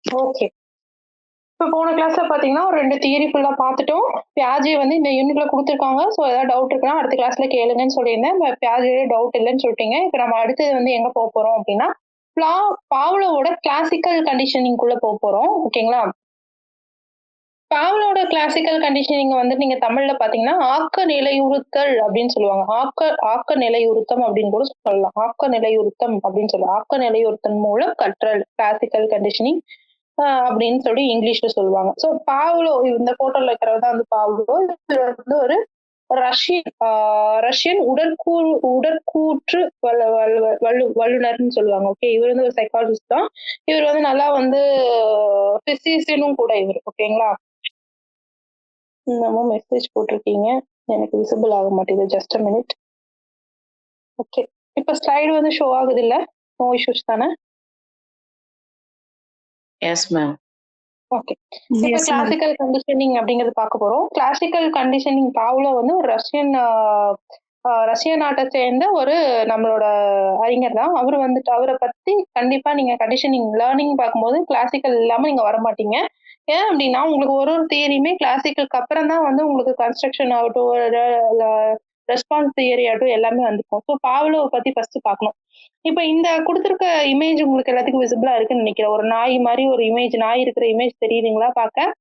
Okay. இப்ப போன கிளாஸ்ல பார்த்தீங்கன்னா, ஒரு 2 தியரி ஃபுல்லா பார்த்துட்டோம். பியாஜே வந்து இந்த யூனிட்ல குடுத்துருக்காங்க. ஸோ ஏதாவது டவுட் இருக்குன்னா அடுத்த கிளாஸ்ல கேளுங்கன்னு சொல்லியிருந்தேன். பியாஜேவே டவுட் இல்லன்னு சொல்ட்டீங்க. இப்ப நம்ம அடுத்தது வந்து எங்க போறோம் அப்டின்னா, பிளா பாவ்லோவோட கிளாசிக்கல் கண்டிஷனிங்குள்ள போறோம். ஓகேங்களா? பாவ்லோட கிளாசிக்கல் கண்டிஷனிங்க வந்து நீங்க தமிழ்ல பார்த்தீங்கன்னா, ஆக்க நிலையுறுத்தல் அப்டின்னு சொல்லுவாங்க. ஆக்க நிலையுறுத்தம் அப்டின்னு கூட சொல்லலாம். ஆக்க நிலையுறுத்தம் அப்டின்னு சொல்லலாம். ஆக்க நிலையுறுத்தல் மூலம் கற்றல் கிளாசிக்கல் கண்டிஷனிங் அப்படின்னு சொல்லி இங்கிலீஷ்ல சொல்லுவாங்க. ஸோ பாவ்லோ இந்த போட்டோல இருக்கிறவர் தான் வந்து பாவ்லோ. இவர் வந்து ஒரு ரஷ்யன் உடற்கூற்று வல்லுனர்ன்னு சொல்லுவாங்க. ஓகே. இவர் வந்து ஒரு சைக்காலஜிஸ்ட் தான். இவர் வந்து நல்லா வந்து பிசிசியனும் கூட இவர். ஓகேங்களா? என்னமோ மெசேஜ் போட்டிருக்கீங்க. எனக்கு விசிபிள் ஆக மாட்டேங்குது. Just a minute. ஓகே. இப்ப ஸ்லைடு வந்து ஷோ ஆகுது இல்ல? நோ இஷ்யூஸ் தானே? Yes ma'am. ஓகே. இப்ப கிளாசிக்கல் கண்டிஷனிங் அப்படிங்கிறது பார்க்க போறோம். கிளாசிக்கல் கண்டிஷனிங் பாவ்லோ வந்து ஒரு ரஷ்ய நாட்டை சேர்ந்த ஒரு நம்மளோட அறிஞர் தான். அவரை பத்தி கண்டிப்பா நீங்க கண்டிஷனிங் லேர்னிங் பார்க்கும்போது கிளாசிக்கல் இல்லாம நீங்க வரமாட்டீங்க. ஏன் அப்படின்னா உங்களுக்கு ஒரு ஒரு தியரியுமே கிளாசிக்கலுக்கு அப்புறம் தான் வந்து உங்களுக்கு கன்ஸ்ட்ரக்ஷன் ஆகட்டும், ரெஸ்பான்ஸ் தியரி ஆகட்டும் எல்லாமே வந்திருக்கும். ஸோ பாவ்லோவை பத்தி ஃபர்ஸ்ட் பார்க்கணும். இப்ப இந்த குடுத்திருக்க இமேஜ் உங்களுக்கு எல்லாத்துக்கும் விசிபிளா இருக்குன்னு நினைக்கிறேன். ஒரு நாய் மாரி ஒரு இமேஜ், நாய் இருக்கிற இமேஜ் தெரியுதுங்களா பார்க்க?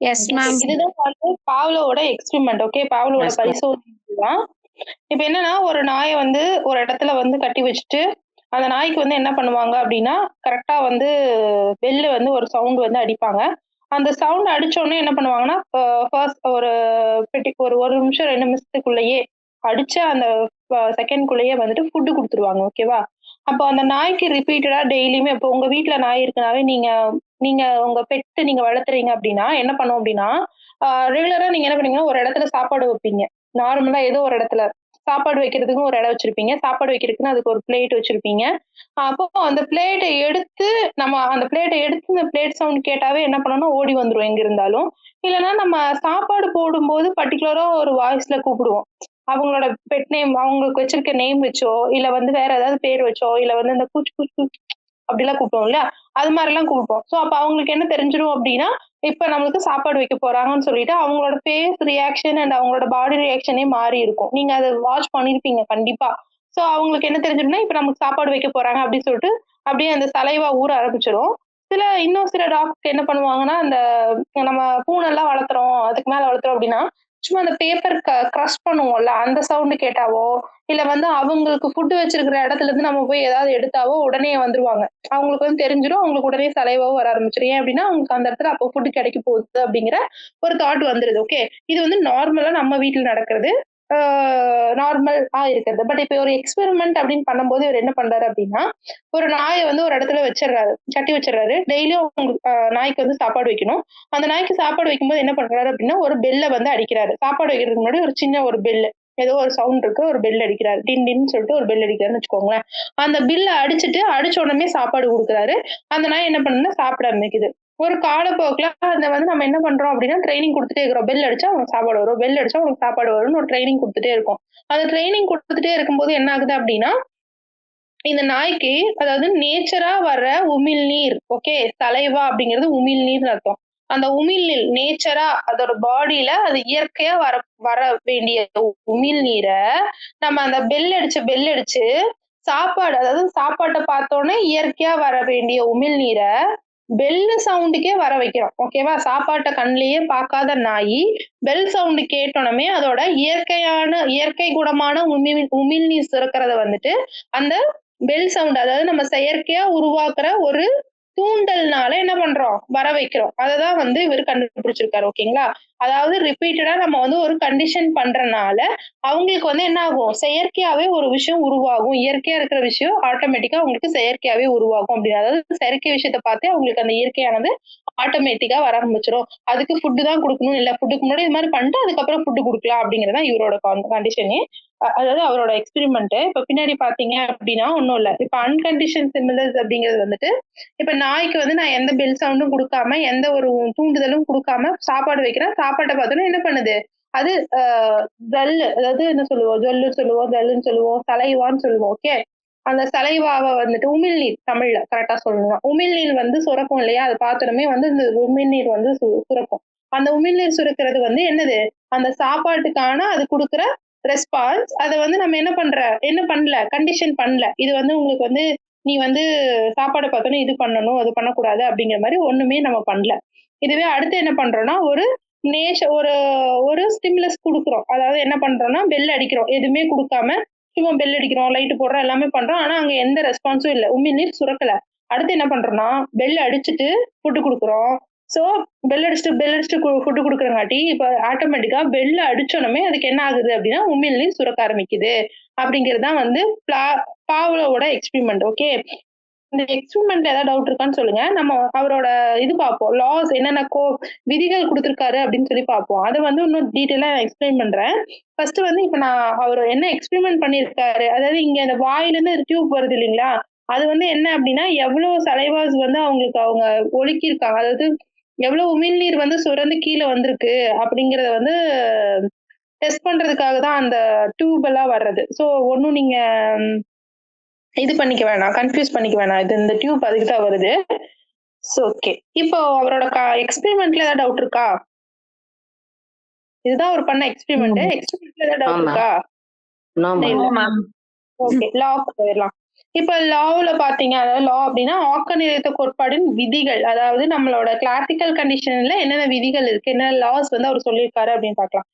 Yes ma'am. இதுதான் வந்து பாவ்லோவோட எக்ஸ்பெரிமெண்ட். ஓகே. பாவ்லோவோட Yes, ma'am. பரிசோதனை இதுதான். இப்ப என்னன்னா, ஒரு நாய வந்து ஒரு இடத்துல வந்து கட்டி வச்சுட்டு, அந்த நாய்க்கு வந்து என்ன பண்ணுவாங்க அப்படின்னா, கரெக்ட்டா வந்து பெல் வந்து ஒரு சவுண்ட் வந்து அடிப்பாங்க. அந்த சவுண்ட் அடிச்ச உடனே என்ன பண்ணுவாங்கன்னா, ஃபர்ஸ்ட் ஒரு 1 நிமிஷம் 2 நிமிஷத்துக்குள்ளேயே அடிச்ச அந்த செகண்ட்குள்ளேயே வந்துட்டு ஃபுட் குடுத்துருவாங்க. ஓகேவா? அப்போ அந்த நாய்க்கு ரிப்பீட்டடா டெய்லியுமே இப்போ உங்க வீட்ல நாய் இருக்குனாவே நீங்க நீங்க உங்க பெட் நீங்க வளர்த்துறீங்க அப்படின்னா, என்ன பண்ணும் அப்படின்னா, ரெகுலரா நீங்க என்ன பண்ணுவீங்கன்னா, ஒரு இடத்துல சாப்பாடு வைப்பீங்க. நார்மலா ஏதோ ஒரு இடத்துல. சாப்பாடு வைக்கிறதுக்குன்னு ஒரு இடம் வச்சிருப்பீங்க. சாப்பாடு வைக்கிறதுக்குன்னு அதுக்கு ஒரு பிளேட் வச்சிருப்பீங்க. அப்போ அந்த பிளேட்ட எடுத்து அந்த பிளேட்ட எடுத்து இந்த பிளேட் சவுண்ட் கேட்டாவே என்ன பண்ணும்னா, ஓடி வந்துரும் எங்க இருந்தாலும். இல்லன்னா நம்ம சாப்பாடு போடும்போது பர்ட்டிகுலரா ஒரு வாய்ஸ்ல கூப்பிடுவோம். அவங்களோட பெட் நேம் அவங்களுக்கு வச்சிருக்க நேம் வச்சோ, இல்ல வந்து வேற ஏதாவது பேர் வச்சோ, இல்ல வந்து இந்த கூச் கூச் கூச் அப்படிலாம் கூப்பிடுவோம் இல்லையா? அது மாரிலாம் கூப்பிடுவோம். ஸோ அப்ப அவங்களுக்கு என்ன தெரிஞ்சிரும் அப்படின்னா, இப்ப நம்மளுக்கு சாப்பாடு வைக்க போறாங்கன்னு சொல்லிட்டு அவங்களோட ஃபேஸ் ரியாக்ஷன் அண்ட் அவங்களோட பாடி ரியாக்ஷனே மாறி இருக்கும். நீங்க அத வாட்ச் பண்ணியிருப்பீங்க கண்டிப்பா. ஸோ அவங்களுக்கு என்ன தெரிஞ்சிரும்னா, இப்ப நமக்கு சாப்பாடு வைக்க போறாங்க அப்படின்னு சொல்லிட்டு, அப்படியே அந்த சலைவா ஊற ஆரம்பிச்சிரும். இன்னும் சில டாக்ஸ் என்ன பண்ணுவாங்கன்னா, அந்த நம்ம பூனைலாம் வளர்த்துறோம், அதுக்கு மேல வளர்த்துறோம் அப்படின்னா, சும்மா அந்த பேப்பர் க்ரஷ் பண்ணுவோம்ல, அந்த சவுண்ட் கேட்டாவோ, இல்ல வந்து அவங்களுக்கு ஃபுட் வச்சிருக்கிற இடத்துல இருந்து நம்ம போய் ஏதாவது எடுத்தாவோ உடனே வந்துருவாங்க. அவங்களுக்கு வந்து தெரிஞ்சிரும். அவங்களுக்கு உடனே சலைவாவும் வர ஆரம்பிச்சுரும். ஏன் அப்டின்னா, அவங்களுக்கு அந்த இடத்துல அப்போ ஃபுட் கிடைக்க போகுது அப்படிங்கிற ஒரு தாட் வந்துருது. ஓகே. இது வந்து நார்மலா நம்ம வீட்ல நடக்கிறது. ஆ நார்மலா இருக்கிறது. பட் இப்ப ஒரு எக்ஸ்பெரிமென்ட் அப்படின்னு பண்ணும்போது இவரு என்ன பண்றாரு அப்படின்னா, ஒரு நாய வந்து ஒரு இடத்துல வச்சுடுறாரு. கட்டி வச்சுடுறாரு. டெய்லியும் நாய்க்கு வந்து சாப்பாடு வைக்கணும். அந்த நாய்க்கு சாப்பாடு வைக்கும்போது என்ன பண்றாரு அப்படின்னா, ஒரு பெல்ல வந்து அடிக்கிறாரு. சாப்பாடு வைக்கிறதுக்கு முன்னாடி ஒரு சின்ன ஒரு பெல்லு. ஏதோ ஒரு சவுண்ட் இருக்கு. ஒரு பெல் அடிக்கிறாரு. டின் டின்னு சொல்லிட்டு ஒரு பெல் அடிக்கிறாருன்னு வச்சுக்கோங்களேன். அந்த பில்ல அடிச்சுட்டு, அடிச்ச உடனே சாப்பாடு குடுக்குறாரு. அந்த நாய் என்ன பண்ணுதுன்னா, சாப்பிட ஆரம்பிக்குது. ஒரு காலப்போக்குல அத வந்து நம்ம என்ன பண்றோம் அப்டின்னா, ட்ரெய்னிங் குடுத்துட்டே இருக்கிறோம். பெல் அடிச்சா உனக்கு சாப்பாடு வரும். பெல் அடிச்சா உனக்கு சாப்பாடு வரும்னு ஒரு ட்ரெய்னிங் குடுத்துட்டே இருக்கோம். அந்த ட்ரெய்னிங் குடுத்துட்டே இருக்கும்போது என்ன ஆகுது அப்டின்னா, இந்த நாய்க்கு அதாவது நேச்சரா வர்ற உமிழ்நீர், ஓகே. சலைவா அப்படிங்கிறது உமிழ்நீர்ன்னு அர்த்தம். அந்த உமிழ்நீர் நேச்சரா அதோட பாடியில அது இயற்கையா வர வர வேண்டிய உமிழ்நீர நம்ம அந்த பெல் அடிச்சு சாப்பாடு அதாவது சாப்பாட்ட பார்த்தோனே இயற்கையா வர வேண்டிய உமிழ்நீர பெல் சவுண்டுக்கே வர வைக்கிறோம். ஓகேவா? சாப்பாட்ட கண்லயே பார்க்காத நாயி, பெல் சவுண்ட் கேட்டோனமே அதோட இயற்கை குணமான உமிழ்நீர் சுரக்கிறத வந்துட்டு அந்த பெல் சவுண்ட் அதாவது நம்ம செயற்கையா உருவாக்குற ஒரு தூண்டல்னால என்ன பண்றோம்? வர வைக்கிறோம். அததான் வந்து இவரு கண்டுபிடிச்சிருக்காரு. ஓகேங்களா? அதாவது ரிப்பீட்டடா நம்ம வந்து ஒரு கண்டிஷன் பண்றனால, அவங்களுக்கு வந்து என்ன ஆகும்? செயற்கையாவே ஒரு விஷயம் உருவாகும். இயற்கையா இருக்கிற விஷயம் ஆட்டோமேட்டிக்கா அவங்களுக்கு செயற்கையாவே உருவாகும் அப்படின்னு. அதாவது செயற்கை விஷயத்த பார்த்தே அவங்களுக்கு அந்த இயற்கையானது ஆட்டோமேட்டிக்கா வர ஆரம்பிச்சுரும். அதுக்கு ஃபுட் தான் குடுக்கணும்னு இல்ல. ஃபுட்க்கு முன்னாடி இது மாரி பண்ணிட்டு அதுக்கப்புறம் ஃபுட் குடுக்கலாம் அப்படிங்கிறது தான் இவரோட கண்டிஷனே. அதாவது அவரோட எக்ஸ்பெரிமெண்ட். இப்ப பின்னாடி பார்த்தீங்க அப்படின்னா ஒண்ணும் இல்ல. இப்ப அன்கண்டிஷன் சிமிலர்ஸ் அப்படிங்கிறது வந்துட்டு, இப்ப நாய்க்கு வந்து நான் எந்த பெல் சவுண்டும் குடுக்காம, எந்த ஒரு தூண்டுதலும் குடுக்காம சாப்பாடு வைக்கிறேன். சாப்பாட்ட பார்த்தோனே என்ன பண்ணுது? அது அ ஜல்லு அதாவது என்ன சொல்லுவோம்? ஜொல்லுன்னு சொல்லுவோம், ஜல்லுன்னு சொல்லுவோம், சலைவான்னு சொல்லுவோம். ஓகே. அந்த சலைவாவை வந்துட்டு உமிழ்நீர், தமிழ்ல கரெக்டா சொல்லணும்னா உமிழ்நீர் வந்து சுரக்கும் இல்லையா? அது பார்த்ததுமே வந்து இந்த உமிழ்நீர் வந்து சுரக்கும். அந்த உமிழ்நீர் சுரக்கிறது வந்து என்னது? அந்த சாப்பாட்டுக்கான அது குடுக்குற ரெஸ்பான்ஸ். அத வந்து நம்ம என்ன பண்ணல, கண்டிஷன் பண்ணல. இது வந்து உங்களுக்கு வந்து நீ வந்து சாப்பாட பார்த்தோனே இது பண்ணணும், அது பண்ணக்கூடாது அப்படிங்கிற மாரி ஒண்ணுமே நம்ம பண்ணல. இதுவே அடுத்து என்ன பண்றோம்னா, ஒரு ஒரு ஒரு ஸ்டிமுலஸ் குடுக்குறோம். அதாவது என்ன பண்றோம்னா, பெல் அடிக்கிறோம். எதுவுமே குடுக்காம சும்மா பெல் அடிக்கிறோம், லைட் போடுறோம், எல்லாமே பண்றோம். ஆனா அங்க எந்த ரெஸ்பான்ஸும் இல்ல. உமிழ்நீர் சுரக்கல. அடுத்து என்ன பண்றோம்னா, பெல் அடிச்சுட்டு ஃபுட் குடுக்குறோம். ஸோ பெல் அடிச்சுட்டு ஃபுட் குடுக்குறங்காட்டி, இப்ப ஆட்டோமேட்டிக்கா பெல் அடிச்சோனமே அதுக்கு என்ன ஆகுது அப்டின்னா, உமிழ்நீர் சுரக்க ஆரம்பிக்குது. அப்படிங்கிறது தான் வந்து பாவ்லோவோட எக்ஸ்பெரிமெண்ட். ஓகே. இந்த எக்ஸ்பெரிமெண்ட்ல ஏதாவது டவுட் இருக்கான்னு சொல்லுங்க. நம்ம அவரோட இது பார்ப்போம். லாஸ் என்னென்ன விதிகள் குடுத்திருக்காரு அப்படின்னு சொல்லி பார்ப்போம். அத வந்து இன்னும் டீட்டெயிலா எக்ஸ்பிளைன் பண்றேன். ஃபர்ஸ்ட் வந்து இப்ப நான் அவரு என்ன எக்ஸ்பெரிமெண்ட் பண்ணியிருக்காரு, அதாவது இங்க அந்த வாயிலிருந்து டியூப் வருது இல்லைங்களா? அது வந்து என்ன அப்படின்னா, எவ்வளவு சலைவாஸ் வந்து அவங்க ஒழுக்கியிருக்காங்க. அதாவது எவ்வளவு உமிழ்நீர் வந்து சுரந்து கீழ வந்திருக்கு அப்படிங்கிறத வந்து டெஸ்ட் பண்றதுக்காக தான் அந்த டியூப் எல்லாம் வர்றது. ஸோ ஒண்ணும் நீங்க இது பண்ணிக்க வேணாம். கன்ஃப்யூஸ் பண்ணிக்க வேணாம். இந்த டியூப் அதுக்கு தான் வருது. ஓகே. இப்போ அவரோட எக்ஸ்பெரிமெண்ட்ல ஏதாவது டவுட் இருக்கா? இதுதான் அவர் பண்ண எக்ஸ்பெரிமெண்ட். எக்ஸ்பெரிமெண்ட்ல ஏதாவது டவுட் இருக்கா? ஓகே. லாக்கு போயிரலாம். இப்ப லாவுல பாத்தீங்க, அதாவது லா அப்படின்னா ஆக்க நிலைத்த கோட்பாடின் விதிகள். அதாவது நம்மளோட கிளாசிக்கல் கண்டிஷன்ல என்னென்ன விதிகள் இருக்கு, என்னென்ன லாஸ் வந்து அவர் சொல்லியிருக்காரு அப்படின்னு பார்க்கலாம்.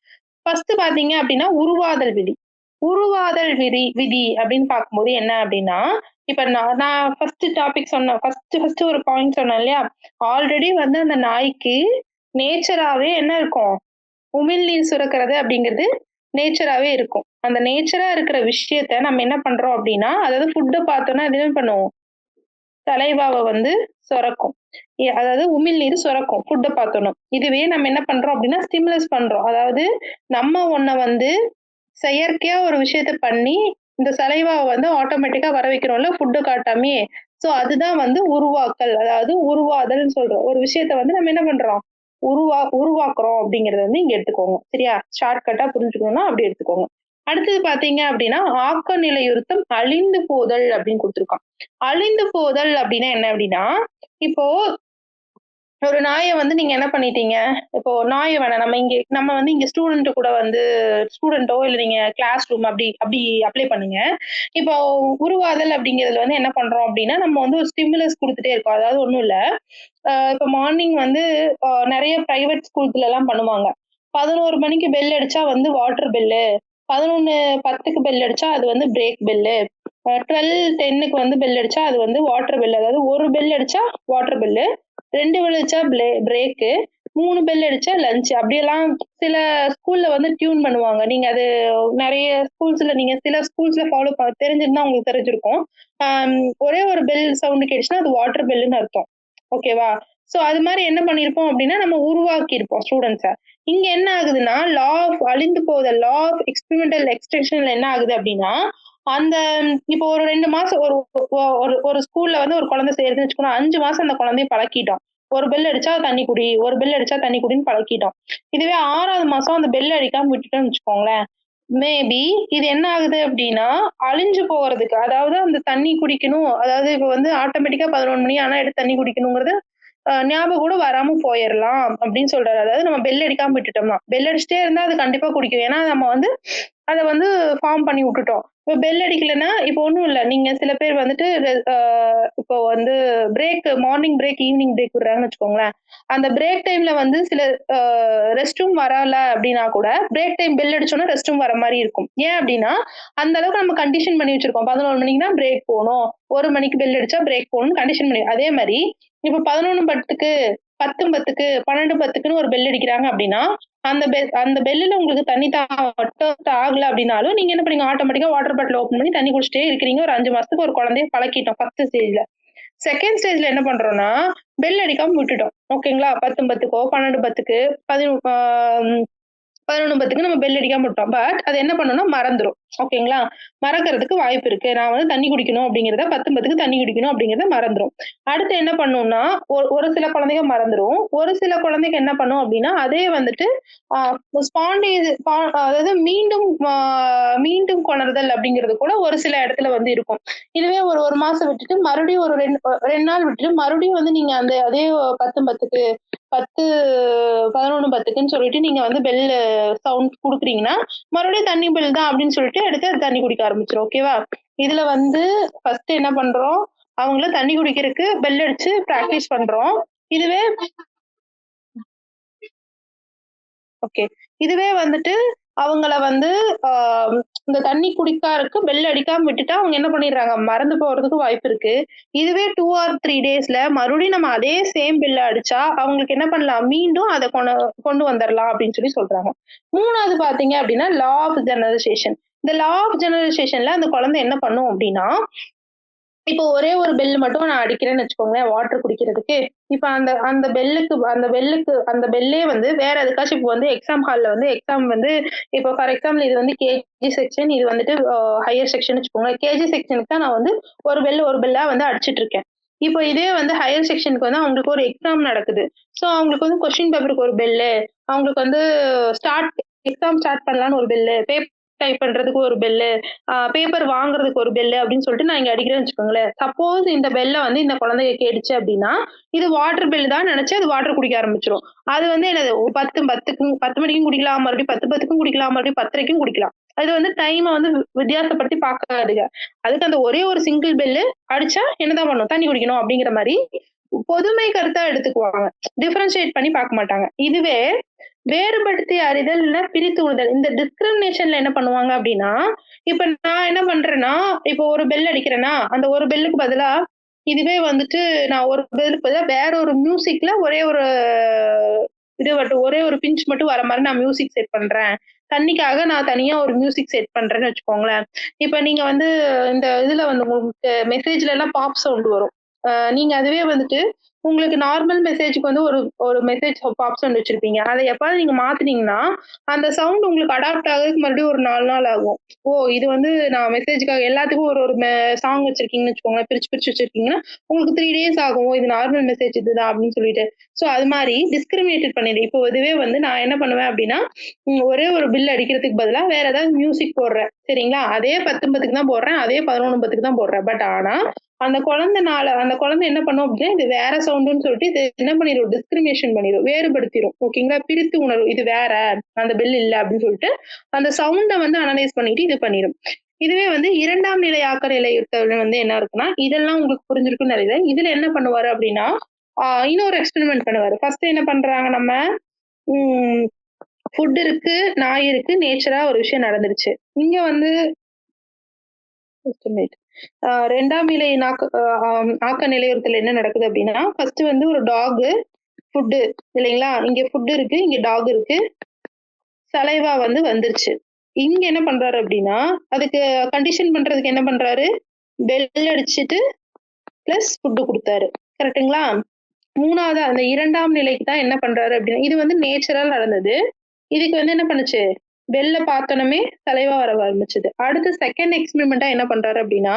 ஃபர்ஸ்ட் பாத்தீங்க அப்படின்னா உருவாதல் விதி. உருவாதல் விதி அப்படின்னு பார்க்கும்போது என்ன அப்படின்னா, இப்ப நான் ஃபர்ஸ்ட் டாபிக் சொன்னேன். ஃபர்ஸ்ட் ஒரு பாயிண்ட் சொன்னேன் இல்லையா? ஆல்ரெடி வந்து அந்த நாய்க்கு நேச்சராவே என்ன இருக்கும்? உமிழ்நீர் சுரக்கிறது அப்படிங்கிறது நேச்சராவே இருக்கும். அந்த நேச்சரா இருக்கிற விஷயத்த நம்ம என்ன பண்றோம் அப்படின்னா, அதாவது ஃபுட்ட பார்த்தோம்னா அது என்ன பண்ணும்? சலைவாவ வந்து சுரக்கும். அதாவது உமிழ்நீர் சுரக்கும் ஃபுட்ட பார்த்தோம்னா. இதுவே நம்ம என்ன பண்றோம் அப்படின்னா, ஸ்டிமுலஸ் பண்றோம். அதாவது நம்ம ஒண்ண வந்து செயற்கையா ஒரு விஷயத்த பண்ணி, இந்த சலைவாவ வந்து ஆட்டோமேட்டிக்கா வர வைக்கிறோம்ல ஃபுட் காட்டாமயே. சோ அதுதான் வந்து உருவாக்கல். அதாவது உருவாதல்ன்னு சொல்றோம். ஒரு விஷயத்த வந்து நம்ம என்ன பண்றோம்? உருவாக்குறோம் அப்படிங்கிறத வந்து இங்க எடுத்துக்கோங்க. சரியா? ஷார்ட்கட்டா புரிஞ்சுக்கணும்னா அப்படி எடுத்துக்கோங்க. அடுத்தது பார்த்தீங்க அப்படின்னா, ஆக்க நிலையுறுத்தம் அழிந்து போதல் அப்படின்னு குடுத்துருக்கான். அழிந்து போதல் அப்படின்னா என்ன அப்படின்னா, இப்போ ஒரு நாய வந்து நீங்க என்ன பண்ணிட்டீங்க? இப்போ நாய வேணாம். நம்ம வந்து இங்க ஸ்டூடண்ட் கூட வந்து ஸ்டூடெண்ட்டோ இல்ல நீங்க கிளாஸ் ரூம் அப்படி அப்படி அப்ளை பண்ணுங்க. இப்போ உருவாதல் அப்படிங்கிறதுல வந்து என்ன பண்றோம் அப்படின்னா, நம்ம வந்து ஒரு ஸ்டிமுலஸ் குடுத்துட்டே இருக்கோம். அதாவது ஒண்ணும் இல்ல. இப்ப மார்னிங் வந்து நெறைய பிரைவேட் ஸ்கூல்ஸ்லலாம் பண்ணுவாங்க. 11 மணிக்கு பெல் அடிச்சா வந்து வாட்டர் பெல்லு. 11:10க்கு பெல் அடிச்சா அது வந்து பிரேக் பெல்லு. 12:10க்கு வந்து பெல் அடிச்சா அது வந்து வாட்டர் பெல். அதாவது 1 பெல் அடிச்சா வாட்டர் பெல்லு. 2 பெல் அடிச்சா பிரேக்கு. 3 பெல் அடிச்சா லஞ்ச். அப்படியெல்லாம் சில ஸ்கூல்ல வந்து டியூன் பண்ணுவாங்க. நீங்க அது நெறைய நீங்க சில ஸ்கூல்ஸ்ல தெரிஞ்சிருந்தா உங்களுக்கு தெரிஞ்சிருக்கும். அம் ஒரே ஒரு பெல் சவுண்ட் கேட்டுச்சுன்னா, அது வாட்டர் பெல்லுன்னு அர்த்தம். ஓகேவா? சோ அது மாரி என்ன பண்ணியிருப்போம் அப்டின்னா, நம்ம உருவாக்கியிருப்போம் ஸ்டூடண்ட்ஸ. இங்க என்ன ஆகுதுன்னா, அழிந்து போதல் லா ஆஃப் எக்ஸ்பெரிமெண்டல் எக்ஸ்டென்ஷன்ல என்ன ஆகுது அப்டின்னா, அந்த இப்போ ஒரு 2 மாசம் ஒரு ஒரு ஒரு ஸ்கூல்ல வந்து ஒரு குழந்தை சேருதுன்னு வச்சுக்கோங்க. 5 மாசம் அந்த குழந்தைய பழக்கிட்டோம். ஒரு பெல் அடிச்சா தண்ணி குடி, ஒரு பெல் அடிச்சா தண்ணி குடின்னு பழக்கிட்டோம். இதுவே 6வது மாசம் அந்த பெல் அடிக்காம விட்டுட்டோம்னு வச்சுக்கோங்களேன், மேபி இது என்ன ஆகுது அப்டின்னா, அழிஞ்சு போறதுக்கு அதாவது அந்த தண்ணி குடிக்கணும். அதாவது இப்ப வந்து ஆட்டோமேட்டிக்கா 11 மணி ஆனா எடுத்து தண்ணி குடிக்கணுங்கிறது ஞாபகம் கூட வராம போயிரலாம் அப்படின்னு சொல்றாரு. அதாவது நம்ம பெல் அடிக்காம விட்டுட்டோம்னா. பெல் அடிச்சுட்டே இருந்தா அது கண்டிப்பா குடிக்கும். ஏன்னா நம்ம வந்து அத வந்து ஃபார்ம் பண்ணி விட்டுட்டோம். இப்ப பெல் அடிக்கலன்னா, இப்போ ஒண்ணும் இல்ல. நீங்க சில பேர் வந்துட்டு அ இப்போ வந்து மார்னிங் பிரேக், ஈவினிங் பிரேக் விடுறாங்கன்னு வச்சுக்கோங்களேன். அந்த பிரேக் டைம்ல வந்து சில அ ரெஸ்ட் ரூம் வரல அப்டின்னா கூட, பிரேக் டைம் பெல் அடிச்சோனே ரெஸ்ட் ரூம் வர மாரி இருக்கும். ஏன் அப்டின்னா, அந்த அளவுக்கு நம்ம கண்டிஷன் பண்ணி வச்சிருக்கோம். 11 மணிக்கு தான் பிரேக் போணும். 1 மணிக்கு பெல் அடிச்சா பிரேக் போணும்னு கண்டிஷன் பண்ணி அதே மாரி இப்ப 11:10க்கு 10:10க்கு 12:10க்குன்னு ஒரு பெல் அடிக்கிறாங்க அப்டின்னா, அந்த பெல்லுல உங்களுக்கு தண்ணி மட்டும் ஆகல அப்டின்னாலும், நீங்க என்ன பண்ணீங்க ஆட்டோமேட்டிக்கா வாட்டர் பாட்டில் ஓப்பன் பண்ணி தண்ணி குடிச்சிட்டே இருக்கிறீங்க. ஒரு 5 மாசத்துக்கு ஒரு குழந்தைய பழக்கிட்டோம் ஃபர்ஸ்ட் ஸ்டேஜ்ல. செகண்ட் ஸ்டேஜ்ல என்ன பண்றோம்னா, பெல் அடிக்காம விட்டுட்டோம். ஓகேங்களா? 10:10க்கோ, 12:10க்கு, 11 11:10க்கு நம்ம பெல் அடிக்காம விட்டோம். பட் அது என்ன பண்ணும்னா மறந்துரும். ஓகேங்களா? மறக்கறதுக்கு வாய்ப்பு இருக்கு. நான் வந்து தண்ணி குடிக்கணும் அப்படிங்கிறத 10:10க்கு தண்ணி குடிக்கணும் அப்படிங்கிறத மறந்துரும். அடுத்து என்ன பண்ணும்னா, ஒரு சில குழந்தைங்க மறந்துரும். ஒரு சில குழந்தைங்க என்ன பண்ணும் அப்படின்னா, அதே வந்துட்டு ஆ ஸ்பான்டேஸ் அதாவது மீண்டும் கொணர்தல் அப்படிங்கிறது கூட ஒரு சில இடத்துல வந்து இருக்கும். இதுவே ஒரு 1 மாசம் விட்டுட்டு மறுபடியும் ஒரு 2 நாள் விட்டுட்டு மறுபடியும் வந்து நீங்க அந்த அதே 10:10க்கு 10 11:10க்குன்னு சொல்லிட்டு நீங்க வந்து பெல் சவுண்ட் குடுக்குறீங்கன்னா, மறுபடியும் தண்ணி பில் தான் அப்படின்னு சொல்லிட்டு எடுத்து அது தண்ணி குடிக்க ஆரம்பிச்சுரும். ஓகேவா? இதுல வந்து ஃபர்ஸ்ட் என்ன பண்றோம், அவங்கள தண்ணி குடிக்கிறதுக்கு பெல் அடிச்சு பிராக்டிஸ் பண்றோம். இதுவே ஓகே. இதுவே வந்துட்டு அவங்கள வந்து ஆ இந்த தண்ணி குடிக்காதற்கு பெல் அடிக்காம விட்டுட்டா, அவங்க என்ன பண்ணிடுறாங்க, மறந்து போறதுக்கு வாய்ப்பு இருக்கு. இதுவே 2 ஆர் 3 டேஸ்ல மறுபடியும் நம்ம அதே சேம் பெல்ல அடிச்சா, அவங்களுக்கு என்ன பண்ணலாம், மீண்டும் அத கொண்டு வந்துரலாம் அப்படின்னு சொல்றாங்க. 3வது பார்த்தீங்க அப்படின்னா, லா ஆஃப் ஜெனரலைசேஷன். இந்த லா ஆஃப் ஜெனரலைசேஷன்ல அந்த குழந்தை என்ன பண்ணும் அப்படின்னா, இப்போ ஒரே ஒரு பெல் மட்டும் நான் அடிக்கிறேன்னு வச்சுக்கோங்களேன், வாட்டர் குடிக்கிறதுக்கு. இப்ப அந்த பெல்லே வந்து வேற எதுக்காச்சும் இப்ப வந்து எக்ஸாம் ஹால்ல வந்து எக்ஸாம் வந்து இப்போ ஃபார் எக்ஸாம்பிள் இது வந்து கேஜி செக்ஷன், இது வந்துட்டு ஹையர் செக்ஷன் வச்சுக்கோங்களேன். கேஜி செக்ஷனுக்கு தான் நான் வந்து ஒரு பெல்லா வந்து அடிச்சுட்டு இருக்கேன். இப்போ இதே வந்து ஹையர் செக்ஷனுக்கு வந்து அவங்களுக்கு ஒரு எக்ஸாம் நடக்குது. ஸோ அவங்களுக்கு வந்து கொஸ்டின் பேப்பருக்கு ஒரு பெல்லு, அவங்களுக்கு வந்து எக்ஸாம் ஸ்டார்ட் பண்ணலான்னு ஒரு பெல்லு, டைப் பண்றதுக்கு ஒரு பெல்லு, பேப்பர் வாங்குறதுக்கு ஒரு பெல்லு அப்படின்னு சொல்லிட்டு நான் இங்க அடிக்கிறேன்னு வச்சுக்கோங்களேன். சப்போஸ் இந்த பெல்ல வந்து இந்த குழந்தைக கேட்டுச்சு அப்படின்னா, இது வாட்டர் பெல் தான் நினைச்சு அது வாட்டர் குடிக்க ஆரம்பிச்சுரும். அது வந்து என்னது 10 மணிக்கும் குடிக்கலாம், மறுபடியும் 10:10க்கும் குடிக்கலாம், மறுபடியும் 10:30க்கும் குடிக்கலாம். அது வந்து டைம வந்து வித்தியாசப்படுத்தி பார்க்காதுக. அதுக்கு அந்த ஒரே ஒரு சிங்கிள் பெல்லு அடிச்சா என்னதான் பண்ணும்? தண்ணி குடிக்கணும் அப்படிங்கிற மாரி பொதுமை கருத்தா எடுத்துக்குவாங்க. டிஃபரன்ஷியேட் பண்ணி பார்க்க மாட்டாங்க. இதுவே வேறுபடுத்தி அறிதல் இல்ல பிரித்து உணர்தல். இந்த டிஸ்கிரிமினேஷன்ல என்ன பண்ணுவாங்க அப்டின்னா, இப்ப நான் என்ன பண்றேன்னா, இப்போ ஒரு பெல் அடிக்கிறேன்னா, அந்த ஒரு பெல்லுக்கு பதிலா, இதுவே வந்துட்டு நான் ஒரு பெல்லுக்கு பதிலா வேற ஒரு மியூசிக்ல ஒரே ஒரு இது மட்டும் ஒரே ஒரு பிஞ்ச் மட்டும் வர மாரி நான் மியூசிக் செட் பண்றேன். தண்ணிக்காக நான் தனியா ஒரு மியூசிக் செட் பண்றேன்னு வச்சுக்கோங்களேன். இப்ப நீங்க வந்து இந்த இதுல வந்து உங்களுக்கு மெசேஜ்லலாம் பாப் சவுண்ட் வரும். நீங்க அதுவே வந்துட்டு உங்களுக்கு நார்மல் மெசேஜ்க்கு வந்து ஒரு ஒரு மெசேஜ் பாப் சவுண்ட் வச்சிருப்பீங்க. அத எப்பாவது நீங்க மாத்துனீங்கன்னா, அந்த சவுண்ட் உங்களுக்கு அடாப்ட் ஆகுறதுக்கு மறுபடியும் ஒரு 4 நாள் ஆகும். ஓ! இது வந்து நான் மெசேஜ்க்காக எல்லாத்துக்கும் ஒரு ஒரு சாங் வச்சிருக்கீங்கன்னு வச்சுக்கோங்களேன். பிரிச்சு பிரிச்சு வச்சிருக்கீங்கன்னா, உங்களுக்கு 3 டேஸ் ஆகும். இது நார்மல் மெசேஜ் இதுதான் அப்படின்னு சொல்லிட்டு. ஸோ அது மாரி டிஸ்கிரிமினேட்டட் பண்ணிடு. இப்போ இதுவே வந்து நான் என்ன பண்ணுவேன் அப்படின்னா, ஒரே ஒரு பில் அடிக்கிறதுக்கு பதிலா வேற ஏதாவது மியூசிக் போடுறேன். சரிங்களா? அதே 10:10க்கு தான் போடுறேன். அதே 11:10க்கு தான் போடுறேன். பட் ஆனா, அந்த குழந்தை என்ன பண்ணும் அப்படின்னா, இது வேற சவுண்டுன்னு சொல்லிட்டு இது என்ன பண்ணிரும், டிஸ்கிரிமினேஷன் பண்ணிரும். வேறுபடுத்திரும். ஓகேங்களா? பிரித்து உணரும். இது வேற, அந்த பெல் இல்ல அப்படின்னு சொல்லிட்டு, அந்த சவுண்ட வந்து அனலைஸ் பண்ணிட்டு இது பண்ணிரும். இதுவே வந்து 2ஆம் நிலை ஆக்க நிலையத்துல வந்து என்ன இருக்குன்னா, இதெல்லாம் உங்களுக்கு புரிஞ்சிருக்கும்னு நெனைக்கிறேன். இதுல என்ன பண்ணுவாரு அப்படின்னா, இன்னொரு எக்ஸ்பெரிமெண்ட் பண்ணுவாரு. ஃபர்ஸ்ட் என்ன பண்றாங்க நம்ம, ம் ஃபுட் இருக்கு, நாய் இருக்கு, நேச்சரா ஒரு விஷயம் நடந்துருச்சு. இங்க வந்து ஜஸ்ட் மினிட். 2ஆம் நிலை ஆக்க நிலையத்துல என்ன நடக்குது அப்டின்னா, ஃபர்ஸ்ட் வந்து ஒரு டாகு, ஃபுட்டு இல்லைங்களா? இங்க ஃபுட் இருக்கு, இங்க டாக் இருக்கு. சலைவா வந்து வந்துருச்சு. இங்க என்ன பண்றாரு அப்டின்னா, அதுக்கு கண்டிஷன் பண்றதுக்கு என்ன பண்றாரு? பெல் அடிச்சுட்டு பிளஸ் ஃபுட் குடுத்தாரு. கரெக்ட்டுங்களா? 3வது அந்த 2ஆம் நிலைக்கு தான் என்ன பண்றாரு அப்டின்னா, இது வந்து நேச்சுரலா நடந்தது. இதுக்கு வந்து என்ன பண்ணுச்சு? பெல்ல பார்த்தோனமே சலைவா வர ஆரம்பிச்சது. அடுத்து 2ண்ட் எக்ஸ்பெரிமென்ட்டா என்ன பண்றாரு அப்டின்னா,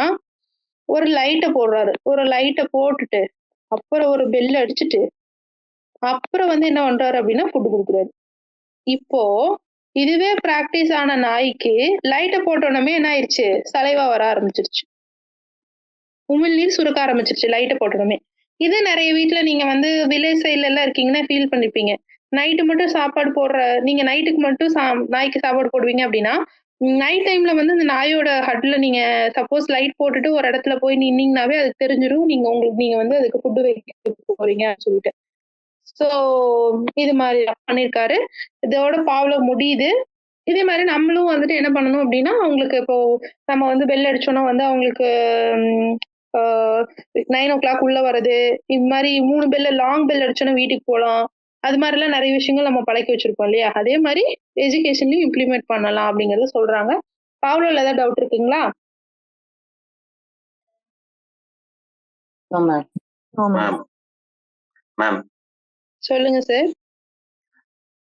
ஒரு லைட்ட போடுறாரு. ஒரு லைட்ட போட்டுட்டு, அப்புறம் ஒரு பெல் அடிச்சுட்டு, அப்புறம் வந்து என்ன பண்றாரு அப்டின்னா, ஃபுட் குடுக்குறாரு. இப்போ இதுவே பிராக்டிஸ் ஆன நாய்க்கு லைட்ட போட்டோனமே என்ன ஆயிருச்சு? சலைவா வர ஆரம்பிச்சுருச்சு. உமிழ்நீர் சுரக்க ஆரம்பிச்சுருச்சு லைட்ட போட்டோனமே. இது நெறைய வீட்ல நீங்க வந்து வில்லேஜ் சைட்லலாம் இருக்கீங்கன்னா ஃபீல் பண்ணிருப்பீங்க. நைட்டு மட்டும் சாப்பாடு போடுற நீங்க நைட்டுக்கு மட்டும் நாய்க்கு சாப்பாடு போடுவீங்க அப்டின்னா, நைட் டைம்ல வந்து அந்த நாயோட ஹட்ல நீங்க சப்போஸ் லைட் போட்டுட்டு ஒரு இடத்துல போய் நின்னீங்கனாவே அதுக்கு தெரிஞ்சிரும். நீங்க வந்து அதுக்கு ஃபுட் வைக்க போறீங்க சொல்லிட்டு. ஸோ இது மாரி பண்ணியிருக்காரு. இதோட பாவ்லோ முடியுது. இதே மாரி நம்மளும் வந்துட்டு என்ன பண்ணணும் அப்டின்னா, அவங்களுக்கு இப்போ நம்ம வந்து பெல் அடிச்சோம்னா வந்து அவங்களுக்கு ம் ஆ 9:00 உள்ள வர்றது, இது மாரி 3 லாங் பெல் அடிச்சோம்னா வீட்டுக்கு போலாம். அது மாரிலாம் நெறைய விஷயங்கள் நம்ம பழக்கி வச்சிருப்போம் இல்லையா? அதே மாரி எஜுகேஷன்லயும் இம்ப்ளிமெண்ட் பண்ணலாம் அப்டிங்கிறத சொல்றாங்க. பாவ்லோல ஏதாவது டவுட் இருக்குங்களா? ஆமா. மேம் மேம் சொல்லுங்க சார்.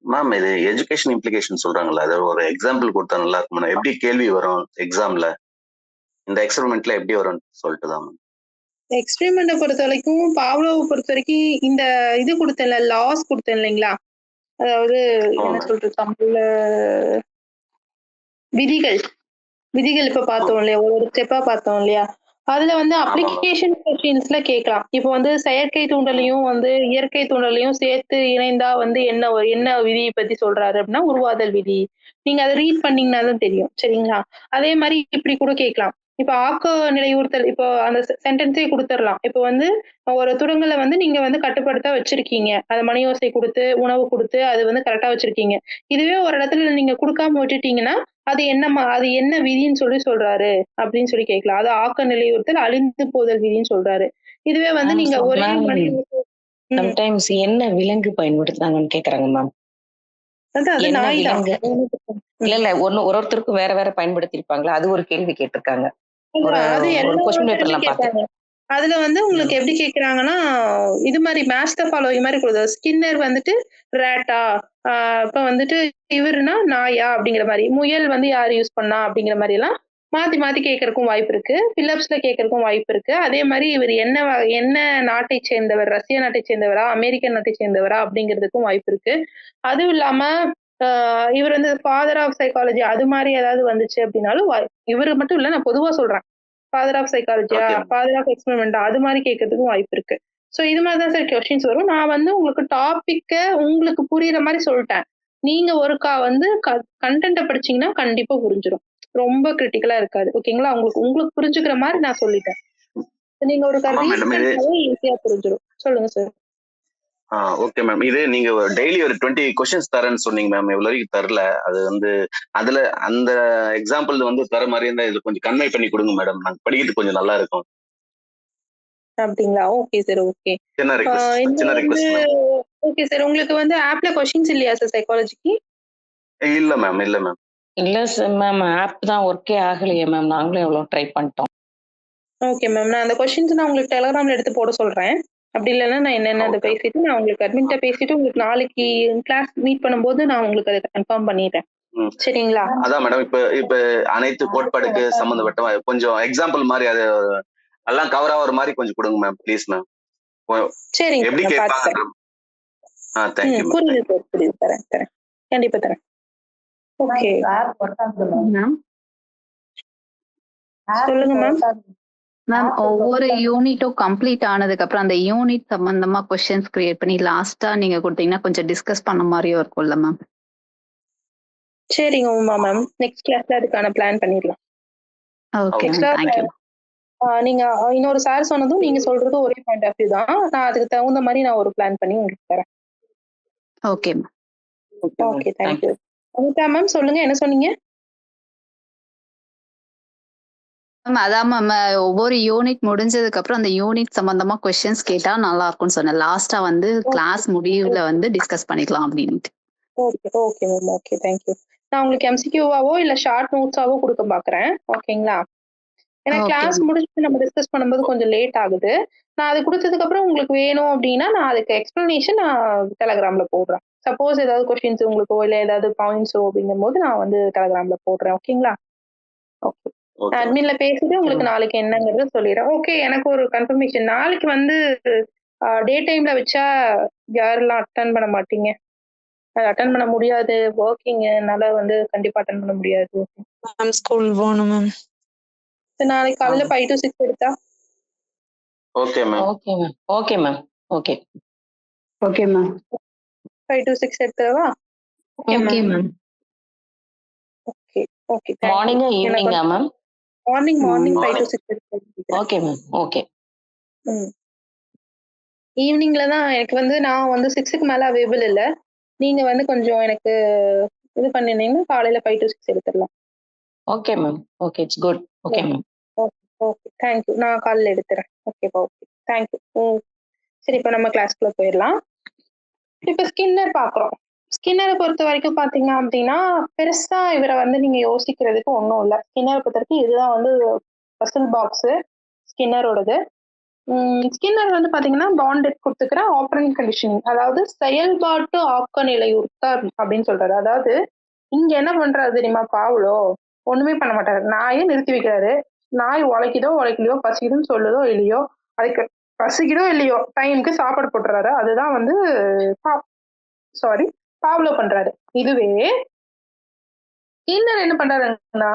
மேம் இது எஜுகேஷன் இம்ப்ளிகேஷன் சொல்றாங்கல்ல, அது ஒரு எக்ஸாம்பிள் கொடுத்தா நல்லா இருக்கும். எப்படி கேள்வி வரும் எக்ஸாம்ல, இந்த எக்ஸ்பெரிமெண்ட்ல எப்படி வரும்னு சொல்லிட்டு தான் மேம். எக்ஸ்பெரிமெண்ட்டை பொறுத்த வரைக்கும், பாவ்லோவை பொறுத்த வரைக்கும் இந்த இது கொடுத்தேன்ல, லாஸ் கொடுத்தேன் இல்லைங்களா? அதாவது என்ன சொல்றது தமிழ்ல, விதிகள் விதிகள் இப்ப பார்த்தோம் இல்லையா, ஒரு ஸ்டெப்பா பார்த்தோம் இல்லையா? அதுல வந்து அப்ளிகேஷன் கொஸ்டின்ஸ்ல கேட்கலாம். இப்போ வந்து செயற்கை தூண்டலையும் வந்து இயற்கை தூண்டலையும் சேர்த்து இணைந்தா வந்து என்ன விதியை பத்தி சொல்றாரு அப்படின்னா, உருவாதல் விதி. நீங்க அதை ரீட் பண்ணீங்கன்னா தான் தெரியும். சரிங்களா? அதே மாதிரி இப்படி கூட கேட்கலாம். இப்ப ஆக்க நிலையுறுத்தல், இப்போ அந்த சென்டென்ஸே குடுத்துறலாம். இப்போ வந்து ஒரு துரங்கல வந்து நீங்க வந்து கட்டுப்படுத்த வச்சிருக்கீங்க. அது மணி ஓசை குடுத்து, உணவு குடுத்து, அது வந்து கரெக்ட்டா வச்சிருக்கீங்க. இதுவே ஒரு இடத்துல நீங்க குடுக்காம விட்டுட்டீங்கன்னா, அது என்ன விதின்னு சொல்றாரு அப்படின்னு சொல்லி கேட்கலாம். அது ஆக்க நிலையுறுத்தல் அழிந்து போதல் விதின்னு சொல்றாரு. இதுவே வந்து நீங்க ஒரே மணி சம்டைம்ஸ் என்ன விலங்கு பயன்படுத்துறாங்கன்னு கேக்குறாங்க மேம். அது என்ன நாய் தான். விலங்கு? இல்ல ஒருத்தருக்கும் வேற வேற பயன்படுத்திருப்பாங்களா? அது ஒரு கேள்வி கேட்டிருக்காங்க. அது ஒரு கொஸ்டின் பேப்பர்ல பார்த்தேன். கேட்பாங்க. அதுல வந்து உங்களுக்கு எப்படி கேட்கறாங்கன்னா, இது மாரி மேட்ச் த ஃபாலோயிங் மாரி குடுக்குது. ஸ்கின்னர் வந்துட்டு ராட்டா, இப்ப வந்துட்டு இவருன்னா நாயா அப்படிங்கிற மாரி. முயல் வந்து யார் யூஸ் பண்ணா அப்படிங்கிற மாரி எல்லாம் மாத்தி மாத்தி கேட்கறதுக்கும் வாய்ப்பு இருக்கு. பில்லப்ஸ்ல கேட்கறதுக்கும் வாய்ப்பு இருக்கு. அதே மாரி இவர் என்ன நாட்டை சேர்ந்தவர்? ரஷ்ய நாட்டை சேர்ந்தவரா? அமெரிக்க நாட்டை சேர்ந்தவரா? அப்படிங்கிறதுக்கும் வாய்ப்பு இருக்கு. அதுவும் இல்லாம இவர் வந்து ஃபாதர் ஆஃப் சைக்காலஜி அது மாரி ஏதாவது வந்துச்சு அப்படின்னாலும் இவரு மட்டும் இல்ல, நான் பொதுவா சொல்றேன். ஃபாதர் ஆஃப் சைக்காலஜியா, ஃபாதர் ஆஃப் எக்ஸ்பெரிமெண்டா அது மாரி கேட்கறதுக்கும் வாய்ப்பு இருக்கு. சோ இது மாதிரி தான் சார் கொஸ்டின்ஸ் வரும். நான் வந்து உங்களுக்கு டாபிக்க உங்களுக்கு புரியுற மாரி சொல்லிட்டேன். நீங்க ஒருக்கா வந்து கன்டென்ட்ட படிச்சீங்கன்னா கண்டிப்பா புரிஞ்சிரும். ரொம்ப கிரிட்டிக்கலா இருக்காது. ஓகேங்களா? உங்களுக்கு புரிஞ்சுக்கிற மாரி நான் சொல்லிட்டேன். நீங்க ஒரு ரீட் பண்ணாலே ஈஸியா புரிஞ்சிரும். சொல்லுங்க சார். Okay ma'am. இது நீங்க டெய்லி ஒரு 20 கொஸ்டின்ஸ் தரேன்னு சொன்னீங்க மேம். இவ்வளவு வரைக்கும் தரல. அது வந்து அதுல அந்த எக்ஸாம்பிள் வந்து தர மாதிரி இருந்தா இது கொஞ்சம் கன்வே பண்ணி கொடுங்க மேடம். நாங்க படிக்கிறதுக்கு கொஞ்சம் நல்லா இருக்கும். அப்படிங்களா? Okay sir. ஓகே. சின்ன ரிக்வெஸ்ட். Okay sir. உங்களுக்கு வந்து ஆப்ல கொஸ்டின்ஸ் இல்லையா சார் சைக்காலஜிக்கு? இல்ல மேம். இல்ல சார் மேம், ஆப் தான் ஒர்க்கே ஆகலையே மேம். நாங்களும் எவ்வளவு ட்ரை பண்ணிட்டோம். Okay ma'am. நான் அந்த கொஸ்டின்ஸ் நான் உங்களுக்கு டெலகிராம்ல எடுத்து போட சொல்றேன். அப்படி இல்லைன்னா நான் என்னென்ன அதை பேசிட்டு நான் உங்களுக்கு அட்மின்ட்ட பேசிட்டு உங்களுக்கு நாளைக்கு கிளாஸ் மீட் பண்ணும்போது நான் உங்களுக்கு அதை கன்ஃபார்ம் பண்ணிடுறேன். சரிங்களா? அதான் மேடம். இப்ப அனைத்து கோட்பாடுக்கு சம்பந்தப்பட்ட கொஞ்சம் எக்ஸாம்பிள் மாதிரி அது எல்லாம் கவர் ஆகிற மாதிரி கொஞ்சம் கொடுங்க மேம், ப்ளீஸ் மேம். சரிங்க. எப்படி கேட்பாங்க? புரியுது சார். புரியுது. தரேன். கண்டிப்பா தரேன். Okay ma'am. சொல்லுங்க மேம். மேம், ஒவ்வொரு யூனிட்டும் கம்ப்ளீட் ஆனதுக்கு அப்புறம் அந்த யூனிட் சம்பந்தமா क्वेश्चंस கிரியேட் பண்ணி லாஸ்டா நீங்க கொடுத்தீங்கன்னா கொஞ்சம் டிஸ்கஸ் பண்ண மாதிரியும் இருக்கும்ல மேம். சரிங்க உமா மேம். நெக்ஸ்ட் கிளாஸ்ல அதுக்கான பிளான் பண்ணிடலாம். Okay ma'am. Thank you. நீங்க இன்னொரு சார் சொன்னதும் நீங்க சொல்றது ஒரே பாயிண்ட் ஆஃப் வியூ தான். நான் அதுக்கு தகுந்த மாதிரி நான் ஒரு பிளான் பண்ணி உங்களுக்கு தரேன். Okay ma'am. Okay thank you. Anitha ma'am சொல்லுங்க, என்ன சொன்னீங்க? மேம் அதான் மேம், ஒவ்வொரு யூனிட் முடிஞ்சதுக்கு அப்புறம் அந்த யூனிட் சம்பந்தமா क्वेश्चंस கேட்டா நல்லா இருக்கும்னு சொன்னேன். லாஸ்டா வந்து கிளாஸ் முடிவுல வந்து டிஸ்கஸ் பண்ணிக்கலாம் அப்படின்ட்டு. Okay ma'am. Okay thank you. நான் உங்களுக்கு எம்சிக்யூவாவோ இல்ல ஷார்ட் நோட்ஸாவோ கொடுக்க பாக்குறேன். ஓகேங்களா? ஏன்னா கிளாஸ் முடிச்சுட்டு நம்ம டிஸ்கஸ் பண்ணும்போது கொஞ்சம் லேட் ஆகுது. நான் அது கொடுத்ததுக்கு அப்புறம் உங்களுக்கு வேணும் அப்படின்னா நான் அதுக்கு எக்ஸ்பிளனேஷன் நான் டெலகிராம்ல போடுறேன். சப்போஸ் ஏதாவது கொஸ்டின்ஸ் உங்களுக்கோ இல்ல ஏதாவது பாயிண்ட்ஸோ அப்படிங்கும் போது நான் வந்து டெலகிராம்ல போடுறேன். ஓகேங்களா? ஓகே. அட்மின்ல பேசிட்டு உங்களுக்கு நாளைக்கு என்னங்கிறது சொல்லிடுறேன். ஓகே. எனக்கு ஒரு கன்ஃபர்மேஷன். நாளைக்கு வந்து டே டைம்ல வச்சா யாரெல்லாம் அட்டன் பண்ண மாட்டீங்க? அட்டன் பண்ண முடியாது, ஒர்க்கிங்னால வந்து கண்டிப்பா அட்டன் பண்ண முடியாது. மேம் ஸ்கூல் போகணும் மேம். நாளைக்கு காலையில 5 to 6 எடுத்தா? Okay ma'am. Okay ma'am. 5 to 6 எடுத்துறவா? Okay ma'am. ஓகே. மார்னிங் ஈவினிங்கா மேம்? மார்னிங் 5 to 6 எடுத்துறேன். Okay ma'am. ஓகே. ஈவினிங்ல தான் எனக்கு வந்து நான் வந்து 6க்கு மேல அவைலபிள் இல்ல. நீங்க வந்து கொஞ்சம் எனக்கு இது பண்ணினீங்கன்னா காலையில 5 to 6 எடுத்துடலாம். Okay ma'am. Okay, it's good. Okay ma'am. Okay thank you. நான் காலையில எடுத்துறேன். ஓகேப்பா. Okay thank you. சரி, இப்போ நம்ம கிளாஸ்க்குள்ள போயிடலாம். இப்போ ஸ்கின்னர் பார்க்குறோம். ஸ்கின்னரை பொறுத்த வரைக்கும் பார்த்தீங்க அப்படின்னா பெருசா இவரை வந்து நீங்க யோசிக்கிறதுக்கு ஒன்றும் இல்லை. ஸ்கின்னரை பொறுத்த வரைக்கும் இதுதான் வந்து பசில் பாக்ஸு ஸ்கின்னரோடது. ஸ்கின்னர் வந்து பாத்தீங்கன்னா பாண்டட் கொடுத்துக்கிற ஆப்ரண்ட் கண்டிஷனிங், அதாவது செயல்பாட்டு ஆக்க நிலையுறுத்தல் அப்படின்னு சொல்றாரு. அதாவது இங்க என்ன பண்றாரு தெரியுமா பாவுலோ? ஒண்ணுமே பண்ண மாட்டாரு. நாயை நிறுத்தி வைக்கிறாரு. நாய் உழைக்குதோ உழைக்கலையோ, பசிக்குதுன்னு சொல்லுதோ இல்லையோ, அதுக்கு பசிக்குதோ இல்லையோ டைமுக்கு சாப்பாடு போட்டுறாரு. அதுதான் வந்து சாரி பாவ்லோ பண்றாரு. இதுவே ஸ்கின்னர் என்ன பண்றாருன்னா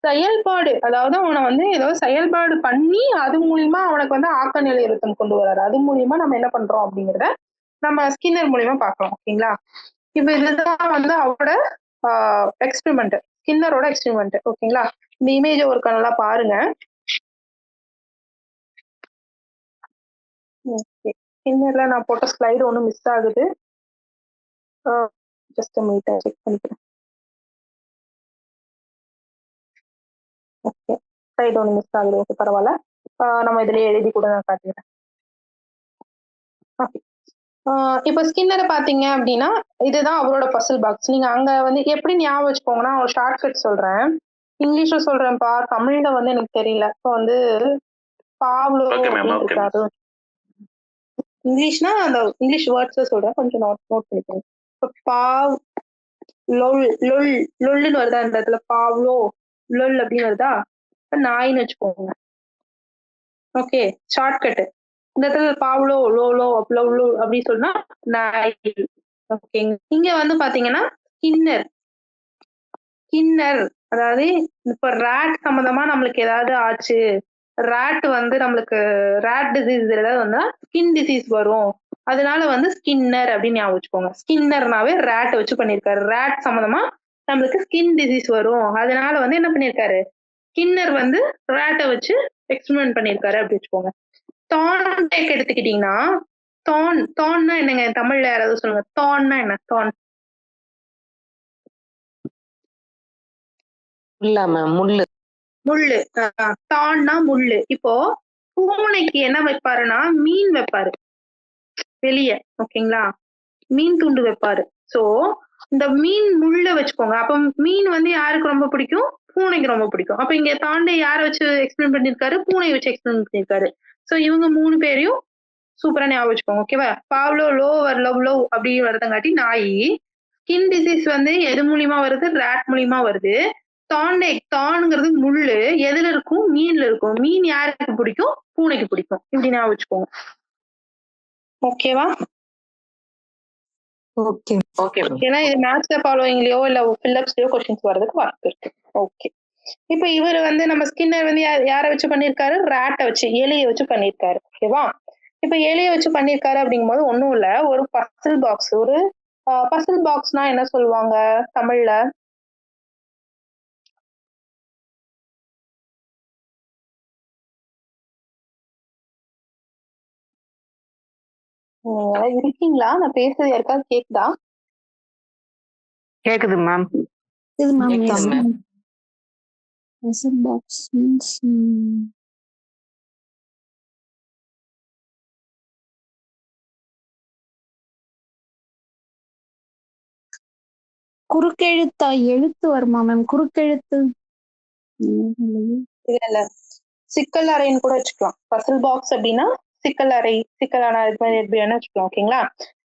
செயல்பாடு, அதாவது அவனை வந்து ஏதோ செயல்பாடு பண்ணி அது மூலியமா அவனுக்கு வந்து ஆக்க நிலையுறுத்தம் கொண்டு வர்றாரு. அது மூலியமா நம்ம என்ன பண்றோம் அப்படிங்கிறத நம்ம ஸ்கின்னர் மூலியமா பார்க்கலாம். ஓகேங்களா? இப்ப இதுதான் வந்து அவரோட எக்ஸ்பெரிமெண்ட், ஸ்கின்னரோட எக்ஸ்பெரிமெண்ட். ஓகேங்களா? இந்த இமேஜ் ஒரு நல்லா பாருங்க. ஓகே, ஸ்கின்னர்ல நான் போட்ட ஸ்லைடு ஒன்றும் மிஸ் ஆகுது. ஜஸ்ட் மினிட் செக் பண்ணிக்கிறேன். ஓகே, ஸ்லைடு ஒன்று மிஸ் ஆகுது. ஓகே, பரவாயில்ல. நம்ம இதுலயே எழுதி கூட நான் காட்டிக்கிறேன். ஓகே, இப்போ ஸ்கின்னரை பார்த்தீங்க அப்படின்னா இதுதான் அவரோட பசில் பாக்ஸ். நீங்க அங்க வந்து எப்படி ஞாபகம் வச்சுக்கோங்கன்னா ஒரு ஷார்ட் கட் சொல்றேன். இங்கிலீஷ்ல சொல்றேன்ப்பா, தமிழ்ல வந்து எனக்கு தெரியல. இப்போ வந்து பாவ்லோ ஓகே மேம், அப்படின்னு ஓகே மேம். இருக்காரு. இங்கிலீஷ்னா அந்த இங்கிலீஷ் வேர்ட்ஸ் சொல்றேன், கொஞ்சம் நோட் பண்ணிக்கோங்க. இப்போ பாவ் லொல் லொல் லொல்லுன்னு வருதா இந்த இடத்துல? பாவ்லோ லொல் அப்படின்னு வருதா? நாயின்னு வச்சுக்கோங்க. Okay, short cut. இந்த இடத்துல பாவ்லோ லோலோ லவ்லோ அப்படின்னு சொன்னா நாய். ஓகேங்க. இங்க வந்து பாத்தீங்கன்னா ஸ்கின்னர் ஸ்கின்னர் அதாவது இப்ப ரேட் சம்பந்தமா நம்மளுக்கு ஏதாவது ஆச்சு, ரேட் வந்து நம்மளுக்கு ரேட் டிசீஸ் ஏதாவது வந்தா ஸ்கின் டிசீஸ் வரும், அதனால வந்து ஸ்கின்னர் அப்படின்னு ஞாபகம் வச்சுக்கோங்க. ஸ்கின்னர்னாவே ரேட் வச்சு பண்ணியிருக்காரு. ரேட் சம்பந்தமா நம்மளுக்கு ஸ்கின் டிசீஸ் வரும், அதனால வந்து என்ன பண்ணியிருக்காரு, ஸ்கின்னர் வந்து ரேட்டை வச்சு எக்ஸ்பெரிமெண்ட் பண்ணியிருக்காரு அப்படி வச்சுக்கோங்க. தான்டேக் எடுத்துக்கிட்டீங்கன்னா தான்னா என்னங்க தமிழ்ல யாராவது சொல்லுங்க. தான்னா என்ன? தான் இல்ல மேம், முள்ளு. முள்ளு. தான்னா முள்ளு. இப்போ பூனைக்கு என்ன வைப்பாருன்னா மீன் வைப்பாரு வெளிய. ஓகேங்களா? மீன் துண்டு வைப்பாரு. சோ இந்த மீன் முள்ள வச்சுக்கோங்க. அப்ப மீன் வந்து யாருக்கு ரொம்ப பிடிக்கும்? பூனைக்கு ரொம்ப பிடிக்கும். அப்ப இங்க தாண்டே யாரை வச்சு எக்ஸ்பிளைன் பண்ணிருக்காரு? பூனையை வச்சு எக்ஸ்பிளைன் பண்ணிருக்காரு. சோ இவங்க 3 பேரையும் சூப்பரா ஞாபகம் வச்சுக்கோங்க. ஓகேவா? பாவ்லோ லோ லவ் லவ் அப்படி வரதங்காட்டி நாய். ஸ்கின் டிசீஸ் வந்து எது மூலியமா வருது? ரேட் மூலியமா வருது. தான்ங்கிறது முள்ளு. எதுல இருக்கும்? மீன்ல இருக்கும். மீன் யாருக்கு பிடிக்கும்? பூனைக்கு பிடிக்கும். இப்படி ஞாபகம் வச்சுக்கோங்க. ஓகேவா? ஓகே. Okay ma'am. ஏன்னா இது மேட்ச் ஃபாலோயிங்லயோ இல்ல பில்லப்ஸ்லயோ கொஸ்டின்ஸ் வர்றதுக்கு வாய்ப்பு இருக்கு. ஓகே, இப்ப இவர் வந்து நம்ம ஸ்கின்னர் வந்து யாரை வச்சு பண்ணிருக்காரு? ரேட்டை வச்சு, எலியை வச்சு பண்ணிருக்காரு. ஓகேவா? இப்ப எலியை வச்சு பண்ணிருக்காரு அப்படிங்கும்போது ஒண்ணும் இல்ல, ஒரு பசில் பாக்ஸ். ஒரு பசில் பாக்ஸ்னா என்ன சொல்லுவாங்க தமிழ்ல? நீங்க இருக்கீங்களா? நான் பேசுறது யாருக்காவது கேக்குதா? கேக்குது மேம். இது மேம் கேக்குது மேம். puzzle box means குறுக்கெழுத்தா? எழுத்து வருமா மேம்? குறுக்கெழுத்து இல்ல, சிக்கல் அறைன்னு கூட வச்சுக்கலாம். பசில் பாக்ஸ் அப்படின்னா சிக்கல் அறை, சிக்கலான இது மாதிரி எப்படி வேணா வச்சுக்கலாம். ஓகேங்களா?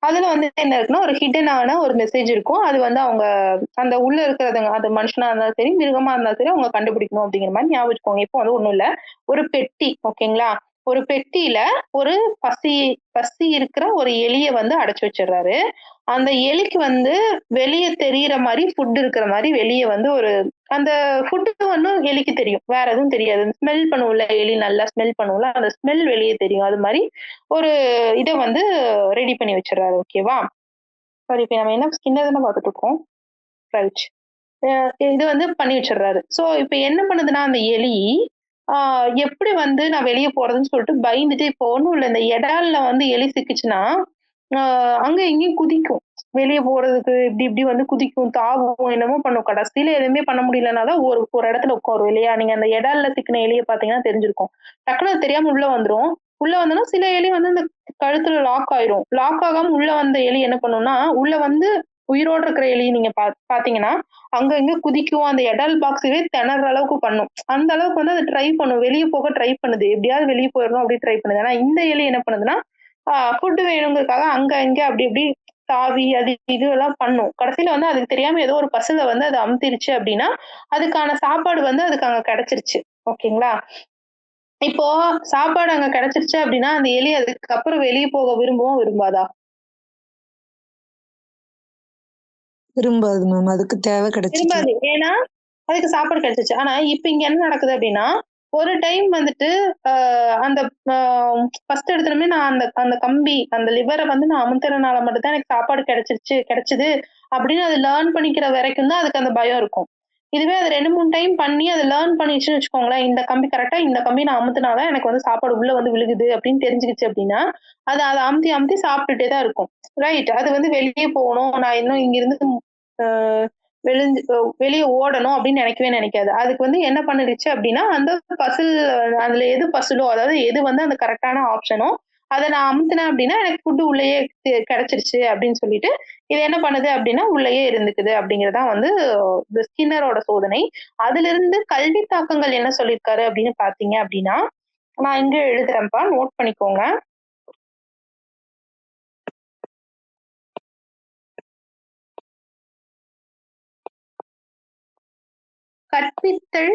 அதுல வந்து என்ன இருக்குன்னா ஒரு ஹிடனான ஒரு மெசேஜ் இருக்கும். அது வந்து அவங்க அந்த உள்ள இருக்கிறதுங்க, அது மனுஷனா இருந்தாலும் சரி மிருகமா இருந்தாலும் சரி அவங்க கண்டுபிடிக்கணும் அப்படிங்கிற மாதிரி ஞாபகம் வச்சுக்கோங்க. இப்போ வந்து ஒண்ணும் இல்ல, ஒரு பெட்டி. ஓகேங்களா? ஒரு பெட்டியில ஒரு பசி பசி இருக்கிற ஒரு எலிய வந்து அடைச்சு வச்சிடுறாரு. அந்த எலிக்கு வந்து வெளியே தெரியிற மாதிரி ஃபுட் இருக்கிற மாதிரி வெளியே வந்து ஒரு அந்த ஃபுட்டு வந்து எலிக்கு தெரியும், வேற எதுவும் தெரியாது. ஸ்மெல் பண்ணுவோம்ல, எலி நல்லா ஸ்மெல் பண்ணுவோம்ல, அந்த ஸ்மெல் வெளியே தெரியும். அது மாதிரி ஒரு இதை வந்து ரெடி பண்ணி வச்சிடறாரு. ஓகேவா? சாரி, இப்ப நம்ம என்ன ஸ்கின்னர் தானே பார்த்துட்டு இருக்கோம். ரைட். இது வந்து பண்ணி வச்சிடுறாரு. சோ இப்ப என்ன பண்ணுதுன்னா அந்த எலி எப்படி வந்து நான் வெளியே போறதுன்னு சொல்லிட்டு பயந்துட்டு, இப்போ ஒண்ணும் இல்ல, இந்த இடால்ல வந்து எலி சிக்கிச்சுன்னா அங்க இங்கேயும் குதிக்கும். வெளிய போறதுக்கு இப்படி இப்படி வந்து குதிக்கும், தாவும், என்னமோ பண்ணும். கடைசியில எதுவுமே பண்ண முடியலனாதான் ஒரு ஒரு இடத்துல உட்காரும் இல்லையா? நீங்க அந்த இடால்ல சிக்கின எலிய பாத்தீங்கன்னா தெரிஞ்சிருக்கும். டக்குனு அது தெரியாம உள்ள வந்துரும். உள்ள வந்தோம்னா சில எலி வந்து இந்த கழுத்துல லாக் ஆயிரும். லாக் ஆகாம உள்ள வந்த எலி என்ன பண்ணும்னா, உள்ள வந்து உயிரோட இருக்கிற எலி நீங்க பாத்தீங்கன்னா அங்க இங்க குதிக்கும், அந்த எடல் பாக்ஸவே திணற அளவுக்கு பண்ணும். அந்த அளவுக்கு வந்து அது ட்ரை பண்ணும், வெளியே போக ட்ரை பண்ணுது, எப்படியாவது வெளியே போயிடணும் அப்படி ட்ரை பண்ணுது. ஆனா இந்த எலி என்ன பண்ணுதுன்னா ஃபுட் வேணுங்கிறதுக்காக அங்க இங்க அப்படி இப்படி தாவி அது இது எல்லாம் பண்ணும். கடைசியில வந்து அதுக்கு தெரியாம ஏதோ ஒரு பசுல வந்து அது அமுத்திருச்சு அப்படின்னா அதுக்கான சாப்பாடு வந்து அதுக்கு அங்க கிடைச்சிருச்சு. ஓகேங்களா? இப்போ சாப்பாடு அங்க கிடைச்சிருச்சு அப்படின்னா அந்த எலி அதுக்கப்புறம் வெளியே போக விரும்பவும் விரும்பாதா? விரும்பாது மேம், அதுக்கு தேவை கிடைச்சிச்சு. விரும்பாது. ஏன்னா அதுக்கு சாப்பாடு கிடைச்சிச்சு. ஆனா இப்ப இங்க என்ன நடக்குது அப்படின்னா ஒரு டைம் வந்துட்டு அந்த ஃபர்ஸ்ட் எடுத்தோடனே நான் அந்த அந்த கம்பி அந்த லிவரை வந்து நான் அமுத்துறதுனால மட்டும் தான் எனக்கு சாப்பாடு கிடைச்சது அப்படின்னு அது லேர்ன் பண்ணிக்கிற வரைக்கும் தான் அதுக்கு அந்த பயம் இருக்கும். இதுவே அது 2-3 டைம் பண்ணி அதை லேர்ன் பண்ணிச்சுன்னு வச்சுக்கோங்களேன், இந்த கம்பி கரெக்டா இந்த கம்பி நான் அமுத்துனாதான் எனக்கு வந்து சாப்பாடு உள்ள வந்து விழுகுது அப்படின்னு தெரிஞ்சுக்கிச்சு அப்படின்னா அது அதை அமுத்தி அமுத்தி சாப்பிட்டுட்டே தான் இருக்கும். ரைட். அது வந்து வெளியே போகணும், நான் இன்னும் இங்க இருந்து வெளியே ஓடணும் அப்படின்னு நினைக்கவே நினைக்காது. அதுக்கு வந்து என்ன பண்ணிடுச்சு அப்படின்னா அந்த பசில் அதுல எது பசிலோ அதாவது எது வந்து அந்த கரெக்டான ஆப்ஷனோ அதை நான் அமுத்தினேன் அப்படின்னா எனக்கு ஃபுட்டு உள்ளேயே கிடைச்சிருச்சு அப்படின்னு சொல்லிட்டு இது என்ன பண்ணுது அப்படின்னா உள்ளேயே இருந்துக்குது அப்படிங்கறதான் வந்து ஸ்கின்னரோட சோதனை. அதுல இருந்து கல்வி தாக்கங்கள் என்ன சொல்லியிருக்காரு அப்படின்னு பாத்தீங்க அப்படின்னா நான் இங்க எழுதுறேன்ப்பா, நோட் பண்ணிக்கோங்க. கற்பித்தல்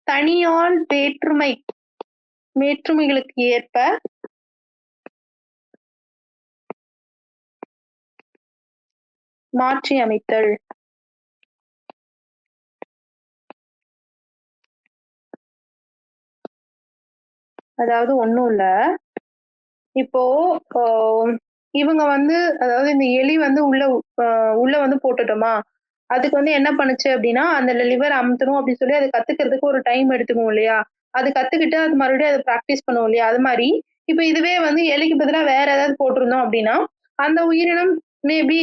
தனியால் வேற்றுமைகளுக்கு ஏற்ப மாற்றி அமைத்தல். அதாவது ஒண்ணும் இல்ல, இப்போ இவங்க வந்து அதாவது இந்த எலி வந்து உள்ள வந்து போட்டுட்டோமா, அதுக்கு வந்து என்ன பண்ணுச்சு அப்படின்னா அந்த லிவர் அமுத்தணும் அப்படின்னு சொல்லி அது கத்துக்கிறதுக்கு ஒரு டைம் எடுத்துக்கும் இல்லையா, அது கத்துக்கிட்டு அது மறுபடியும் அதை ப்ராக்டிஸ் பண்ணுவோம் இல்லையா, அது மாதிரி இப்ப இதுவே வந்து எலிக்கு பதிலா வேற ஏதாவது போட்டிருந்தோம் அப்படின்னா அந்த உயிரினம் மேபி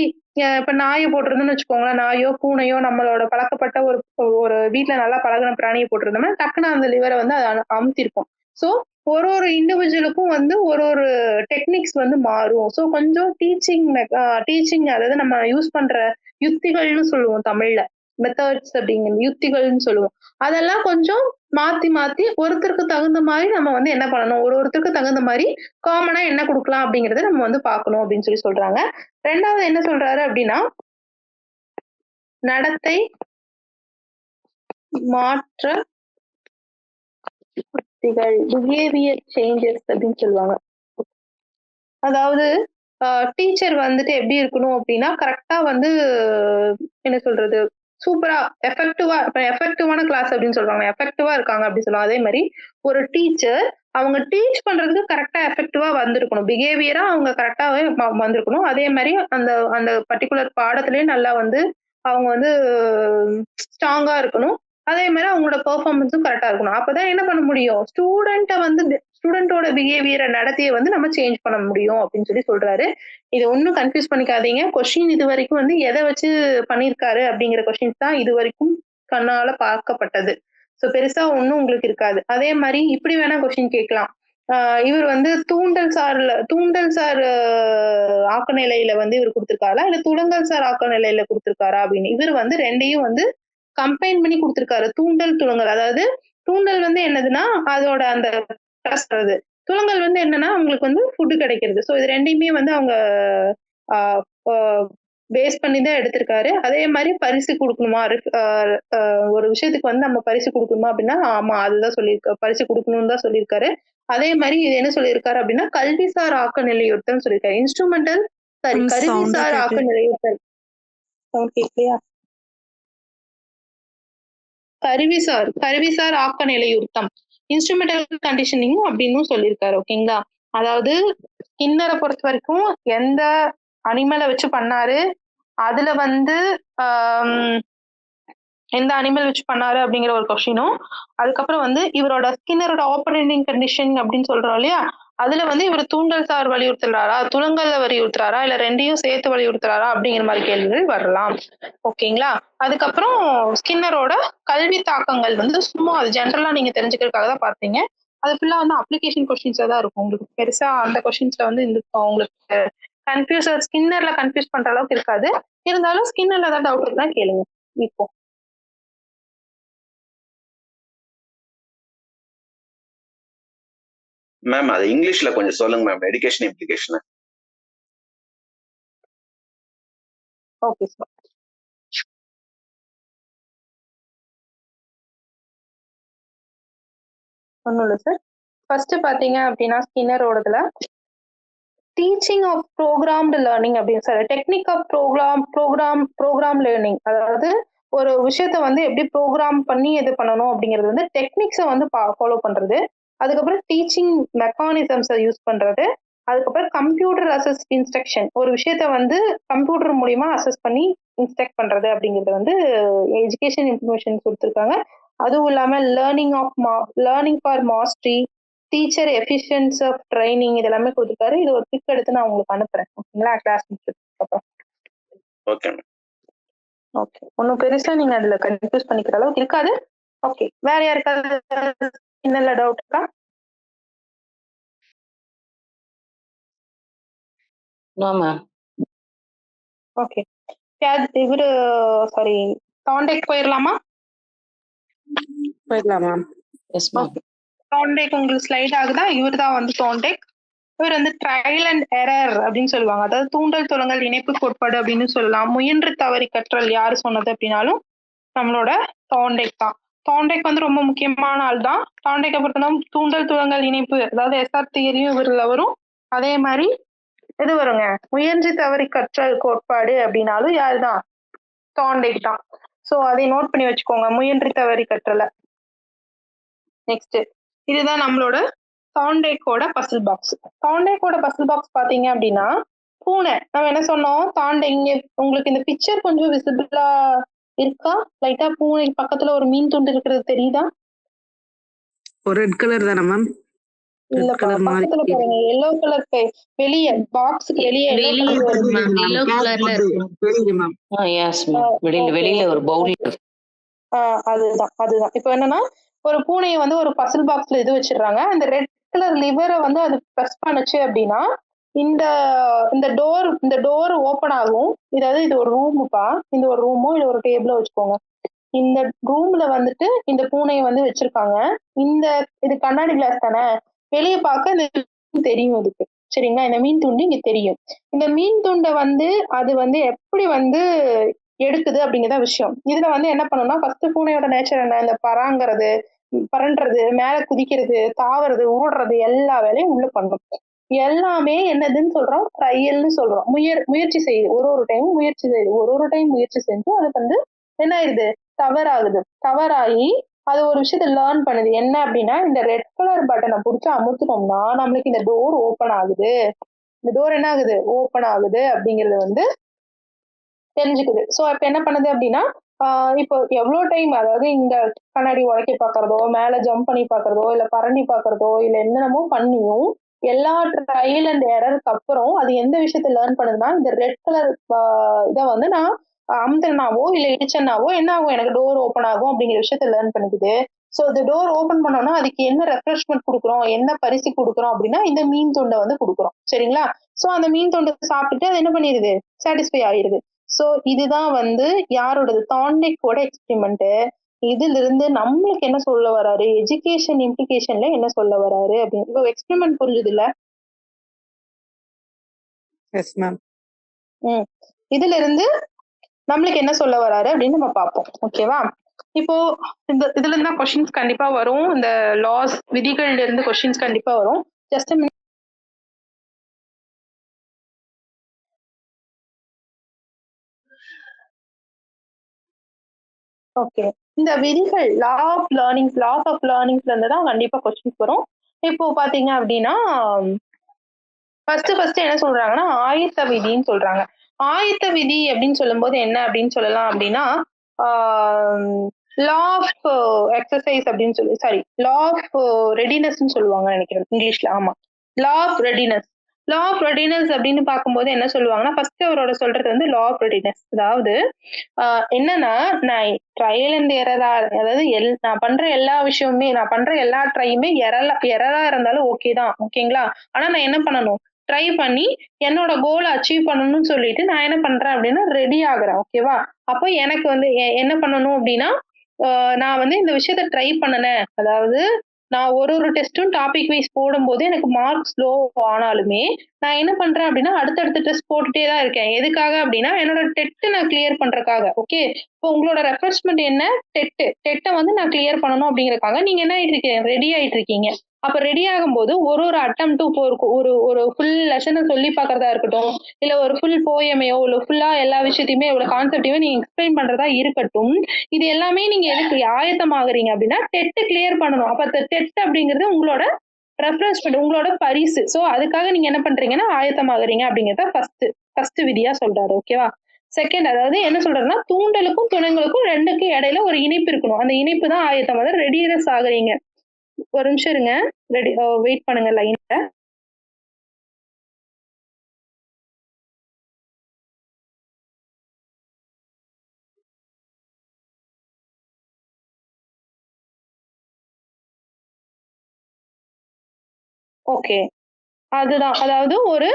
இப்ப நாயை போட்டிருந்தோம்னு வச்சுக்கோங்களேன், நாயோ பூனையோ நம்மளோட பழக்கப்பட்ட ஒரு ஒரு வீட்டுல நல்லா பழகின பிராணியை போட்டிருந்தோம்னா டக்குன்னு அந்த லிவரை வந்து அது அமுத்திருக்கும். சோ ஒரு ஒரு இண்டிவிஜுவலுக்கும் வந்து ஒரு டெக்னிக்ஸ் வந்து மாறும். ஸோ கொஞ்சம் டீச்சிங் அதாவது நம்ம யூஸ் பண்ற யுத்திகள்னு சொல்லுவோம் தமிழ்ல, மெத்தட்ஸ் அப்படிங்கிறது யுத்திகள்னு சொல்லுவோம். அதெல்லாம் கொஞ்சம் மாத்தி மாத்தி ஒருத்தருக்கு தகுந்த மாதிரி நம்ம வந்து என்ன பண்ணணும், ஒருத்தருக்கு தகுந்த மாதிரி காமனா என்ன கொடுக்கலாம் அப்படிங்கறத நம்ம வந்து பார்க்கணும் அப்படின்னு சொல்லி சொல்றாங்க. ரெண்டாவது என்ன சொல்றாரு அப்படின்னா நடத்தை மாற்ற பிஹேவியர் சேஞ்சஸ் அப்படின்னு சொல்லுவாங்க. அதாவது டீச்சர் வந்துட்டு எப்படி இருக்கணும் அப்படின்னா கரெக்டா வந்து என்ன சொல்றது சூப்பரா எஃபெக்டிவான கிளாஸ் அப்படின்னு சொல்றாங்க, எஃபெக்டிவா இருக்காங்க அப்படின்னு சொல்லுவாங்க. அதே மாதிரி ஒரு டீச்சர் அவங்க டீச் பண்றதுக்கு கரெக்டா எஃபெக்டிவா வந்திருக்கணும், பிஹேவியரா அவங்க கரெக்டாவே வந்திருக்கணும். அதே மாதிரி அந்த அந்த பர்டிகுலர் பாடத்திலயும் நல்லா வந்து அவங்க வந்து ஸ்ட்ராங்கா இருக்கணும். அதே மாதிரி அவங்களோட பெர்ஃபார்மன்ஸும் கரெக்டா இருக்கணும். அப்பதான் என்ன பண்ண முடியும், ஸ்டூடெண்டோட பிஹேவியரை நடத்திய வந்து நம்ம சேஞ்ச் பண்ண முடியும் அப்படின்னு சொல்லி சொல்றாரு. இது ஒன்னும் கன்ஃபியூஸ் பண்ணிக்காதீங்க. கொஸ்டின் இது வரைக்கும் வந்து எதை வச்சு பண்ணிருக்காரு அப்படிங்கிற கொஸ்டின்ஸ் தான் இது வரைக்கும் கண்ணால பார்க்கப்பட்டது. சோ பெருசா ஒண்ணும் உங்களுக்கு இருக்காது. அதே மாதிரி இப்படி வேணா கொஸ்டின் கேட்கலாம். இவர் வந்து தூண்டல் சார் ஆக்க நிலையில வந்து இவர் கொடுத்திருக்காரா இல்ல துலங்கல் சார் ஆக்க நிலையில கொடுத்திருக்காரா அப்படின்னு இவர் வந்து ரெண்டையும் வந்து கம்பைன் பண்ணி கொடுத்திருக்காரு. தூண்டல் துலங்கல், அதாவது தூண்டல் வந்து என்னதுன்னா அதோட அந்த துலங்கல் வந்து என்னன்னா உங்களுக்கு வந்து ஃபுட்டு கிடைக்கிறது. ஸோ இது ரெண்டையுமே வந்து அவங்க பேஸ் பண்ணி தான் எடுத்திருக்காரு. அதே மாதிரி பரிசு கொடுக்கணுமா, ஒரு விஷயத்துக்கு வந்து நம்ம பரிசு கொடுக்கணுமா அப்படின்னா ஆமா அதுதான் சொல்லியிருக்காரு, பரிசு கொடுக்கணும்னு தான் சொல்லியிருக்காரு. அதே மாதிரி இது என்ன சொல்லியிருக்காரு அப்படின்னா கல்விசார் ஆக்க நிலையுறுத்தல் சொல்லியிருக்காரு. இன்ஸ்ட்ருமெண்டல் கருவிசார் ஆக்க நிலையுறுத்தல். கேட்கலையா? கருவிசார் ஆக்க நிலையுறுத்தம், இன்ஸ்ட்ருமெண்டல் கண்டிஷனிங் அப்படின்னு சொல்லியிருக்காரு. ஓகேங்களா? அதாவது ஸ்கின்னரை பொறுத்த வரைக்கும் எந்த அனிமலை வச்சு பண்ணாரு, அதுல வந்து எந்த அனிமல் வச்சு பண்ணாரு அப்படிங்கிற ஒரு கொஸ்டினும், அதுக்கப்புறம் வந்து இவரோட ஸ்கின்னரோட ஆப்பரேட்டிங் கண்டிஷன் அப்படின்னு சொல்றோம் இல்லையா, அதுல வந்து இவர் தூண்டல் சார் வலியுறுத்துறாரா துலங்கல்ல வலியுறுத்துறாரா இல்ல ரெண்டையும் சேர்த்து வலியுறுத்துறாரா அப்படிங்கிற மாதிரி கேள்விகள் வரலாம். ஓகேங்களா? அதுக்கப்புறம் ஸ்கின்னரோட கல்வி தாக்கங்கள் வந்து சும்மா அது ஜென்ரலா நீங்க தெரிஞ்சுக்கிறதுக்காக தான் பார்த்தீங்க. அது ஃபுல்லா வந்து அப்ளிகேஷன் கொஸ்டின்ஸா தான் இருக்கும். உங்களுக்கு பெருசா அந்த கொஸ்டின்ஸ்ல வந்து இந்த உங்களுக்கு ஸ்கின்னர்ல கன்ஃபியூஸ் பண்ற அளவுக்கு இருக்காது. இருந்தாலும் ஸ்கின்னர்ல ஏதாவது டவுட் இருந்தா கேளுங்க இப்போ. மேம் அது இங்கிலீஷ்ல கொஞ்சம் சொல்லுங்க ma'am, education implication. Okay sir. ஒன்றும் இல்லை சார். ஃபர்ஸ்ட் பாத்தீங்க அப்படின்னா ஸ்கின்னரோடதுல டீச்சிங் ஆஃப் ப்ரோக்ராம்டு லேர்னிங் அப்படின்னு sir, technique of program learning, அதாவது ஒரு விஷயத்த வந்து எப்படி ப்ரோக்ராம் பண்ணி இது பண்ணணும் அப்படிங்கிறது வந்து டெக்னிக்ஸை வந்து ஃபாலோ பண்றது. அதுக்கப்புறம் டீச்சிங் மெக்கானிசம்ஸை யூஸ் பண்றது. அதுக்கப்புறம் கம்ப்யூட்டர் அசஸ் இன்ஸ்ட்ரக்ஷன், ஒரு விஷயத்த வந்து கம்ப்யூட்டர் மூலியமா அசஸ் பண்ணி இன்ஸ்ட்ரக்ட் பண்றது அப்படிங்கிறது வந்து எஜுகேஷன் இன்ஃபர்மேஷன் கொடுத்துருக்காங்க. அதுவும் இல்லாம learning for mastery, teacher efficiency of training, இது எல்லாமே கொடுத்துருக்காரு. இது ஒரு பிக் எடுத்து நான் உங்களுக்கு அனுப்புறேன். ஓகேங்களா? கிளாஸ் முடிச்சதுக்கு அப்புறம். Okay ma'am. ஓகே, ஒன்றும் பெருசா நீங்க அதுல கன்ஃபியூஸ் பண்ணிக்கிற அளவுக்கு இருக்காது. ஓகே, வேற யாருக்காவது இன்னும் டவுட் இருக்கா? No ma'am. ஓகே, இவரு சாரி தாண்டேக் போயிடலாமா? போயிடலாம் மேம். Yes ma'am. தாண்டேக் உங்களுக்கு ஸ்லைட் ஆகுதா? இவர் தான் வந்து தாண்டேக். இவர் வந்து ட்ரையல் அண்ட் எரர் அப்படின்னு சொல்லுவாங்க. அதாவது தூண்டல் துலங்கல் இணைப்பு கோட்பாடு அப்படின்னு சொல்லலாம். முயன்று தவறி கற்றல் யாரு சொன்னது அப்படின்னாலும் நம்மளோட தாண்டேக் தான். தாண்டேக் வந்து ரொம்ப முக்கியமான ஆள் தான். தாண்டேக்கை பொறுத்தவரை தூண்டல் துலங்கல் இணைப்பு, அதாவது எஸ்ஆர் தியரியும் இவர்ல வரும். அதே மாதிரி இது வருங்க, முயன்று தவறி கற்றல் கோட்பாடு அப்படின்னாலும் யாருதான்? தாண்டேக் தான். சோ அதை நோட் பண்ணி வச்சுக்கோங்க, முயன்று தவறி கற்றல. நெக்ஸ்ட், இதுதான் நம்மளோட தாண்டேக்கோட பசில் பாக்ஸ். தாண்டேக்கோட பசில் பாக்ஸ் பாத்தீங்க அப்படின்னா பூனை, நம்ம என்ன சொன்னோம், இங்க உங்களுக்கு இந்த பிக்சர் கொஞ்சம் விசிபிளா இருக்கா? லைட்டா பூனை பக்கத்துல ஒரு மீன் துண்டு இருக்கிறது தெரியுதா? ஒரு ரெட் கலர் தானே மேம்? இல்ல பக்கத்துல பாருங்க, எல்லோ கலர் வெளியே பாக்ஸுக்கு வெளியே வெளியில ஒரு பவுல். அதுதான். இப்போ என்னன்னா ஒரு பூனையை வந்து ஒரு பசில் பாக்ஸ்ல இது வச்சிடுறாங்க. அந்த ரெட் கலர் லிவரை வந்து அது பிரஸ் பண்ணுச்சு அப்படின்னா இந்த டோர் ஓபன் ஆகும். இதாவது இது ஒரு ரூமுப்பா, இந்த ஒரு ரூமோ இல்ல ஒரு டேபிளோ வச்சுக்கோங்க. இந்த ரூம்ல வந்துட்டு இந்த பூனையை வந்து வச்சிருக்காங்க. இது கண்ணாடி கிளாஸ் தானே, வெளியே பார்க்க இந்த தெரியும் இதுக்கு, சரிங்களா? இந்த மீன் துண்டு இங்க தெரியும். இந்த மீன் துண்டை வந்து அது வந்து எப்படி வந்து எடுக்குது அப்படிங்கிறத விஷயம். இதுல வந்து என்ன பண்ணணும்னா, ஃபர்ஸ்ட் பூனையோட நேச்சர் என்ன, இந்த பறன்றது, மேல குதிக்கிறது, தாவறது, ஊடுறது, எல்லா வேலையும் உள்ள பண்ணும். எல்லாமே என்னதுன்னு சொல்றோம், ட்ரையல்னு சொல்றோம். முயற்சி செய்யுது, ஒரு டைம் முயற்சி செய்யுது, ஒரு டைம் முயற்சி செஞ்சு அது வந்து என்ன ஆயிடுது, தவறாகி அது ஒரு விஷயத்த லேர்ன் பண்ணுது. என்ன அப்படின்னா, இந்த ரெட் கலர் பட்டனை பிடிச்சி அமுத்துனோம்னா நம்மளுக்கு இந்த டோர் ஓப்பன் ஆகுது. இந்த டோர் என்ன ஆகுது, ஓப்பன் ஆகுது அப்படிங்கிறது வந்து தெரிஞ்சுக்குது. சோ இப்ப என்ன பண்ணுது அப்படின்னா, இப்போ எவ்வளவு டைம், அதாவது இந்த கண்ணாடி உடைக்க பாக்குறதோ, மேல ஜம்ப் பண்ணி பாக்குறதோ, இல்ல பரண்டி பாக்குறதோ, இல்ல என்னென்னமோ பண்ணியும் எல்லா ட்ரையல் அண்ட் எரருக்கு அப்புறம் அது எந்த விஷயத்த லேர்ன் பண்ணுதுன்னா, இந்த ரெட் கலர் இதை வந்து நான் அமுத்தினாவோ இல்ல இடிச்சனாவோ என்ன ஆகும், எனக்கு டோர் ஓப்பன் ஆகும் அப்படிங்கிற விஷயத்த லேர்ன் பண்ணிக்குது. சோ இந்த டோர் ஓப்பன் பண்ணோம்னா அதுக்கு என்ன ரெஃப்ரெஷ்மெண்ட் கொடுக்குறோம், என்ன பரிசு கொடுக்குறோம் அப்படின்னா இந்த மீன் துண்டை வந்து கொடுக்குறோம், சரிங்களா? சோ அந்த மீன் துண்டை சாப்பிட்டுட்டு அது என்ன பண்ணிடுது, சாட்டிஸ்ஃபை ஆயிருது. சோ இதுதான் வந்து யாரோடது, தாண்டேக்கோட எக்ஸ்பெரிமெண்ட். இதுல இருந்து நம்மளுக்கு என்ன சொல்ல வராரு, எஜுகேஷன் இம்ப்ளிகேஷன்ல என்ன சொல்ல வராரு அப்படின்னு. இப்போ எக்ஸ்பெரிமெண்ட் புரிஞ்சுது இல்ல? Yes ma'am. இதுல இருந்து நம்மளுக்கு என்ன சொல்ல வராரு அப்படின்னு நம்ம பார்ப்போம். ஓகேவா? இப்போ இதுல இருந்தா கொஸ்டின்ஸ் கண்டிப்பா வரும். இந்த லாஸ் விதிகள்ல இருந்து கொஸ்டின்ஸ் கண்டிப்பா வரும். ஜஸ்ட் ஓகே, இந்த விதிகள் லாஸ் ஆஃப் லேர்னிங்ஸ்ல இருந்து தான் கண்டிப்பா கொஸ்டின்ஸ் வரும். இப்போ பாத்தீங்க அப்படின்னா ஃபர்ஸ்ட் என்ன சொல்றாங்கன்னா ஆயத்த விதின்னு சொல்றாங்க. ஆயத்த விதி அப்படின்னு சொல்லும்போது என்ன அப்படின்னு சொல்லலாம் அப்படின்னா, லா ஆஃப் எக்ஸசைஸ் அப்படின்னு சொல்லி, சாரி, லா ஆஃப் ரெடினஸ்ன்னு சொல்லுவாங்க நினைக்கிறேன் இங்கிலீஷ்ல. ஆமா, law of readiness. Law of readiness அப்படின்னு பார்க்கும்போது என்ன சொல்லுவாங்கன்னா, ஃபர்ஸ்ட் அவரோட சொல்றது வந்து லா ஆஃப் ரெடினஸ். அதாவது என்னன்னா, நான் ட்ரையல் அண்ட் எரரா, அதாவது நான் பண்ற எல்லா விஷயமுமே, நான் பண்ற எல்லா ட்ரையுமே எரரா இருந்தாலும் ஓகே தான். ஓகேங்களா? ஆனா நான் என்ன பண்ணணும்? ட்ரை பண்ணி என்னோட கோல அச்சீவ் பண்ணணும்னு சொல்லிட்டு நான் என்ன பண்றேன் அப்படின்னா, ரெடி ஆகுறேன். ஓகேவா? அப்போ எனக்கு வந்து என்ன பண்ணணும் அப்படின்னா, நான் வந்து இந்த விஷயத்த ட்ரை பண்ணுனேன். அதாவது நான் ஒரு டெஸ்ட்டும் டாபிக் வைஸ் போடும்போது எனக்கு மார்க்ஸ் லோ ஆனாலுமே, நான் என்ன பண்றேன் அப்படின்னா, அடுத்தடுத்த டெஸ்ட் போட்டுட்டே தான் இருக்கேன். எதுக்காக அப்படின்னா, என்னோட டெட் நான் கிளியர் பண்றதுக்காக. ஓகே. இப்போ உங்களோட ரெஃப்ரெஷ்மென்ட் என்ன? டெட்ட வந்து நான் கிளியர் பண்ணணும் அப்படிங்கிறதுக்காக நீங்க என்ன ஆயிட்டு இருக்கீங்க? ரெடி ஆயிட்டு இருக்கீங்க. அப்ப ரெடி ஆகும்போது ஒரு அட்டெம்ப்டும் இப்போ ஒரு ஒரு ஃபுல் லெசன சொல்லி பார்க்கிறதா இருக்கட்டும், இல்ல ஒரு ஃபுல் போயமையோ, இல்ல ஃபுல்லா எல்லா விஷயத்தையுமே ஒரு கான்செப்டையுமே நீங்க எக்ஸ்பிளைன் பண்றதா இருக்கட்டும். இது எல்லாமே நீங்க எதுக்கு ஆயத்தமாகறீங்க அப்படின்னா, டெட் கிளியர் பண்ணணும். அப்ப டெட் அப்படிங்கிறது உங்களோட ரெஃப்ரெஷ்மென்ட், உங்களோட பரிசு. சோ அதுக்காக நீங்க என்ன பண்றீங்கன்னா, ஆயத்தமாகறீங்க அப்படிங்கிறத ஃபர்ஸ்ட் விதியா சொல்றாரு. ஓகேவா? செகண்ட், அதாவது என்ன சொல்றாருன்னா, தூண்டலுக்கும் துணைங்களுக்கும் 2க்கும் இடையில ஒரு இணைப்பு இருக்கணும். அந்த இணைப்பு தான் ஆயத்தம். அதாவது ரெடினஸ் ஆகுறீங்க. ஒரு நிமிஷம் இருங்க. வெயிட் பண்ணுங்க லைன்ல. ஓகே. அதுதான். அதாவது ஒரு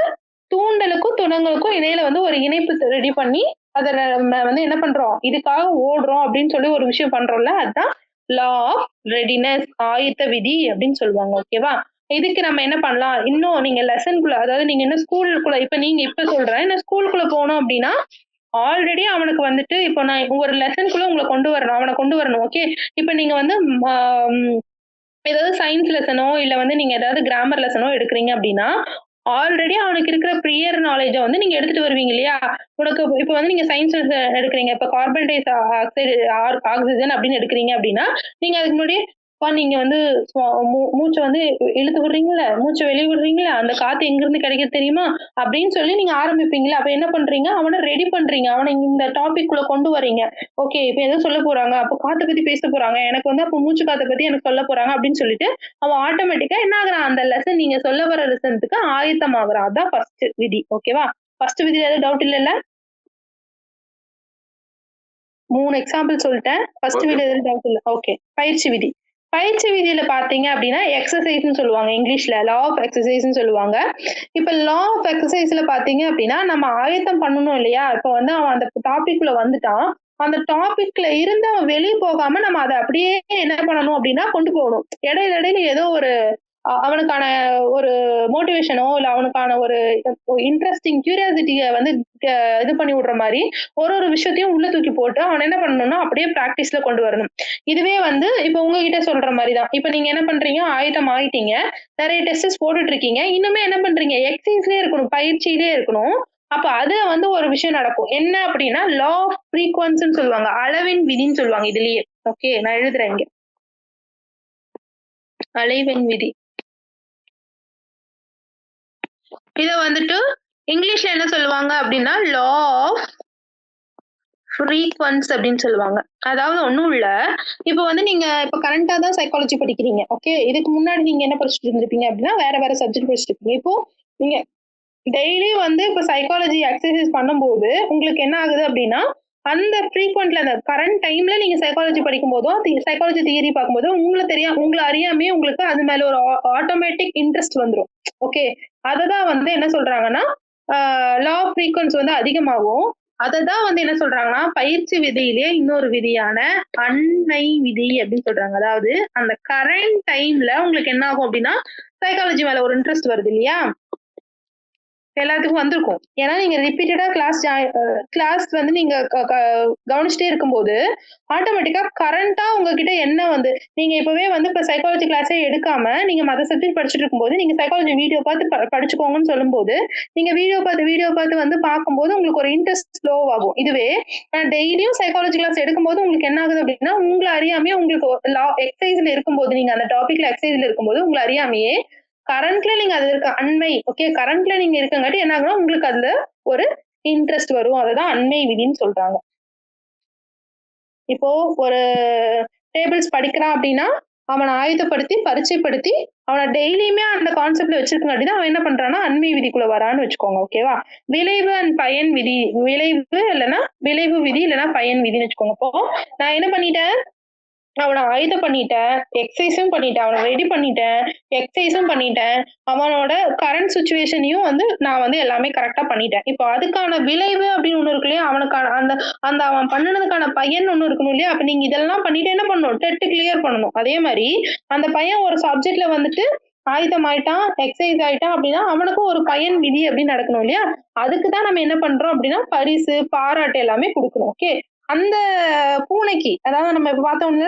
தூண்டலுக்கும், துணங்களுக்கும் இடையில வந்து ஒரு இணைப்பு ரெடி பண்ணி, அத நம்ம வந்து என்ன பண்றோம்? இதுக்காக ஓடுறோம் அப்படின்னு சொல்லி ஒரு விஷயம் பண்றோம்ல, அதுதான் லா ஆஃப் ரெடினஸ், ஆயத்த விதி அப்படின்னு சொல்லுவாங்க. ஓகேவா? இதுக்கு நம்ம என்ன பண்ணலாம்? இன்னும் நீங்க லெசன்குள்ள, அதாவது நீங்க இன்னும் ஸ்கூலுக்குள்ள, இப்ப சொல்றேன். இன்னும் ஸ்கூலுக்குள்ள போனோம் அப்படின்னா, ஆல்ரெடி அவனுக்கு வந்துட்டு இப்போ நான் ஒரு லெசன்குள்ள உங்கள கொண்டு வரணும். அவன கொண்டு வரணும். ஓகே. இப்ப நீங்க வந்து ஆ ஏதாவது சயின்ஸ் லெசனோ, இல்ல வந்து நீங்க ஏதாவது கிராமர் லெசனோ எடுக்குறீங்க அப்படின்னா, ஆல்ரெடி அவனுக்கு இருக்கிற ப்ரியர் நாலேட்ஜ வந்து நீங்க எடுத்துட்டு வருவீங்க இல்லையா? உனக்கு இப்ப வந்து நீங்க சயின்ஸ் எடுக்குறீங்க. இப்ப கார்பன் டை ஆக்சைடு ஆக்ஸிஜன் அப்படின்னு எடுக்குறீங்க அப்படின்னா, நீங்க அதுக்கு முன்னாடியே நீங்க வந்து மூச்ச வந்து இழுத்து விடுறீங்கல்ல, மூச்ச வெளிய விடுறீங்கல்ல, அந்த காத்து எங்கிருந்து கிடைக்குது தெரியுமா? அப்படின்னு சொல்லி நீங்க ஆரம்பிப்பீங்கல்ல. அப்ப என்ன பண்றீங்க? அவன ரெடி பண்றீங்க. அவன இந்த டாபிக் குள்ள கொண்டு வரீங்க. ஓகே. இப்ப ஏதோ சொல்லப் போறாங்க. அப்ப காத்த பத்தி பேசப் போறாங்க. எனக்கு வந்து அப்ப மூச்சு காத்த பத்தி எனக்கு சொல்லப் போறாங்க அப்படின்னு சொல்லிட்டு, அவன் ஆட்டோமேட்டிக்கா என்ன ஆகுறான்? அந்த லெசன், நீங்க சொல்ல வர லெசனுக்கு ஆயத்தமாகுறான். அதான் ஃபர்ஸ்ட் விதி. ஓகேவா? ஃபர்ஸ்ட் விதில எதுவும் டவுட் இல்லல்ல? 3 எக்ஸாம்பிள் சொல்லிட்டேன். ஃபர்ஸ்ட் விதில எதுவும் டவுட் இல்ல. ஓகே. பயிற்சி விதி. பயிற்சி விதியில பார்த்தீங்க அப்படின்னா, எக்ஸர்சைஸ்ன்னு சொல்லுவாங்க இங்கிலீஷ்ல. லா ஆஃப் எக்ஸர்சைஸ்ன்னு சொல்லுவாங்க. இப்ப லா ஆஃப் எக்ஸர்சைஸ்ல பார்த்தீங்க அப்படின்னா, நம்ம ஆயத்தம் பண்ணணும் இல்லையா? இப்ப வந்து அவன் அந்த டாபிக்குள்ள வந்துட்டான். அந்த டாபிக்ல இருந்து அவன் வெளிய போகாம நம்ம அத அப்படியே என்ன பண்ணணும் அப்படின்னா, கொண்டு போகணும். இடையில ஏதோ ஒரு அவனுக்கான ஒரு மோட்டிவேஷனோ, இல்ல அவனுக்கான ஒரு இன்ட்ரெஸ்டிங் கியூரியாசிட்டிய வந்து இது பண்ணி விடுற மாரி, ஒரு விஷயத்தையும் உள்ள தூக்கி போட்டு அவன என்ன பண்ணணும்னா, அப்படியே பிராக்டிஸ்ல கொண்டு வரணும். இதுவே வந்து இப்ப உங்ககிட்ட சொல்ற மாரி தான். இப்ப நீங்க என்ன பண்றீங்க? ஆயத்தம் ஆயிட்டீங்க. நெறைய டெஸ்ட்ஸ் போட்டுட்டு இருக்கீங்க. இன்னுமே என்ன பண்றீங்க? எக்ஸர்சைஸ்லயே இருக்கணும். பயிற்சியிலேயே இருக்கணும். அப்ப அது வந்து ஒரு விஷயம் நடக்கும். என்ன அப்படின்னா, லா ஆஃப் ஃப்ரீக்வன்சின்னு சொல்லுவாங்க. அளவின் விதின்னு சொல்லுவாங்க இதுலயே. ஓகே. நான் எழுதுறேன் இங்க. அலைவெண் விதி. இத வந்துட்டு இங்கிலீஷ்ல என்ன சொல்லுவாங்க அப்படின்னா, லா ஆஃப் ஃப்ரீக்வன்ஸ் அப்படின்னு சொல்லுவாங்க. அதாவது ஒண்ணும் இல்ல. இப்ப வந்து நீங்க இப்ப கரண்டா தான் சைக்காலஜி படிக்கிறீங்க. ஓகே. இதுக்கு முன்னாடி நீங்க என்ன படிச்சுட்டு இருந்திருப்பீங்க அப்படின்னா, வேற சப்ஜெக்ட் படிச்சுட்டு இருப்பீங்க. இப்போ நீங்க டெய்லி வந்து இப்ப சைக்காலஜி எக்ஸர்சைஸ் பண்ணும்போது, உங்களுக்கு என்ன ஆகுது அப்படின்னா, அந்த ஃப்ரீக்வென்ட்ல அந்த கரண்ட் டைம்ல நீங்க சைக்காலஜி படிக்கும்போதோ, சைக்காலஜி தியரி பார்க்கும்போதோ, உங்கள அறியாமயே உங்களுக்கு அது மேல ஒரு ஆட்டோமேட்டிக் இன்ட்ரெஸ்ட் வந்துரும். ஓகே. அததான் வந்து என்ன சொல்றாங்கன்னா, லா ஆஃப் ஃப்ரீக்வன்சி வந்து அதிகமாகும். அததான் வந்து என்ன சொல்றாங்கன்னா, பயிற்சி விதியிலேயே இன்னொரு விதியான அண்மை விதி அப்படின்னு சொல்றாங்க. அதாவது அந்த கரண்ட் டைம்ல உங்களுக்கு என்ன ஆகும் அப்படின்னா, சைக்காலஜி மேல ஒரு இன்ட்ரெஸ்ட் வருது இல்லையா? எல்லாத்துக்கும் வந்திருக்கும். ஏன்னா நீங்க ரிப்பீட்டடா கிளாஸ் வந்து நீங்க கவனிச்சுட்டே இருக்கும்போது, ஆட்டோமேட்டிக்கா கரண்ட்டா உங்ககிட்ட என்ன வந்து நீங்க இப்பவே வந்து இப்ப சைக்காலஜி கிளாஸே எடுக்காம, நீங்க மத்த சப்ஜெக்ட் படிச்சுட்டு இருக்கும்போது, நீங்க சைக்காலஜி வீடியோ பார்த்து படிச்சுக்கோங்கன்னு சொல்லும்போது, நீங்க வீடியோ பார்த்து வந்து பார்க்கும்போது உங்களுக்கு ஒரு இன்ட்ரெஸ்ட் ஸ்லோ ஆகும். இதுவே டெய்லியும் சைக்காலஜி கிளாஸ் எடுக்கும்போது உங்களுக்கு என்ன ஆகுது அப்படின்னா, உங்கள அறியாமயே உங்களுக்கு எக்ஸர்சைஸ்ல இருக்கும்போது, நீங்க அந்த டாபிக்ல எக்ஸர்சைஸ்ல இருக்கும்போது, உங்கள அறியாமயே கரண்ட்ல நீங்க அது இருக்க அண்மை. ஓகே. கரண்ட்ல நீங்க இருக்கங்காட்டி என்ன ஆகும்னா, உங்களுக்கு அதுல ஒரு இன்ட்ரெஸ்ட் வரும். அததான் அண்மை விதின்னு சொல்றாங்க. இப்போ ஒரு டேபிள்ஸ் படிக்கிறான் அப்படின்னா, அவனை ஆயுதப்படுத்தி பரிச்சைப்படுத்தி அவனை டெய்லியுமே அந்த கான்செப்ட்ல வச்சிருக்காங்க. அவன் என்ன பண்றான்னா அண்மை விதிக்குள்ள வரான்னு வச்சுக்கோங்க. ஓகேவா? விளைவு அண்ட் பயன் விதி, விளைவு இல்லைன்னா விளைவு விதி இல்லைன்னா பயன் விதின்னு வச்சுக்கோங்க. அப்போ நான் என்ன பண்ணிட்டேன், அவனை ஆயுதம் பண்ணிட்டேன், எக்ஸசைஸும் பண்ணிட்டேன், அவனை ரெடி பண்ணிட்டேன், எக்ஸசைஸும் பண்ணிட்டேன், அவனோட கரண்ட் சுச்சுவேஷனையும் வந்து நான் வந்து எல்லாமே கரெக்டா பண்ணிட்டேன். இப்போ அதுக்கான விளைவு அப்படின்னு ஒண்ணு இருக்கு இல்லையா, அவனுக்கான அந்த அந்த அவன் பண்ணினதுக்கான பையன் ஒண்ணு இருக்கணும் இல்லையா. அப்ப நீங்க இதெல்லாம் பண்ணிட்டு என்ன பண்ணணும், டெட் கிளியர் பண்ணணும். அதே மாதிரி அந்த பையன் ஒரு சப்ஜெக்ட்ல வந்துட்டு ஆயுதம் ஆயிட்டான், எக்ஸசைஸ் ஆயிட்டான் அப்படின்னா அவனுக்கும் ஒரு பயன் விதி அப்படின்னு நடக்கணும் இல்லையா. அதுக்குதான் நம்ம என்ன பண்றோம் அப்படின்னா பரிசு பாராட்டு எல்லாமே கொடுக்கணும். ஓகே, அந்த பூனைக்கு, அதாவது நம்ம இப்ப பார்த்தோம்ல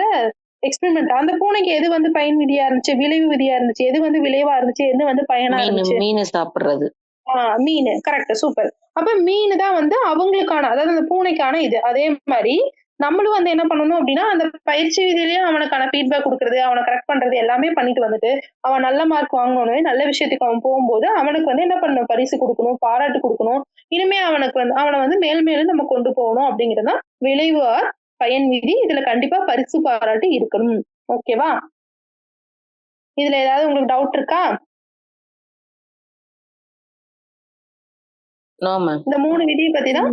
எக்ஸ்பெரிமெண்ட், அந்த பூனைக்கு எது வந்து பயன் விதியா இருந்துச்சு, விளைவு விதியா இருந்துச்சு, எது வந்து விளைவா இருந்துச்சு, எது வந்து பயனா இருந்துச்சு? மீன் சாப்பிடுறது. மீன். Correct, super. அப்ப மீன் தான் வந்து அவங்களுக்கான, அதாவது அந்த பூனைக்கான இது. அதே மாதிரி நம்மளும் வந்து என்ன பண்ணணும் அப்படின்னா அந்த பயிற்சி விதியிலயும் அவனுக்கான ஃபீட்பேக் கொடுக்கறது, அவனை கரெக்ட் பண்றது எல்லாமே பண்ணிட்டு வந்துட்டு அவன் நல்ல மார்க் வாங்கணும், நல்ல விஷயத்துக்கு அவன் போகும்போது அவனுக்கு வந்து என்ன பண்ணணும், பரிசு கொடுக்கணும், பாராட்டு கொடுக்கணும். இனிமே அவனுக்கு வந்து அவனை வந்து மேல் மேலும் நம்ம கொண்டு போகணும் அப்படிங்கிறதுதான் விளைவு பயன் விதி. இதுல கண்டிப்பா பரிசு பாராட்டு இருக்கணும். ஓகேவா? இதுல ஏதாவது உங்களுக்கு டவுட் இருக்கா? இந்த 3 விதியை பத்தி தான்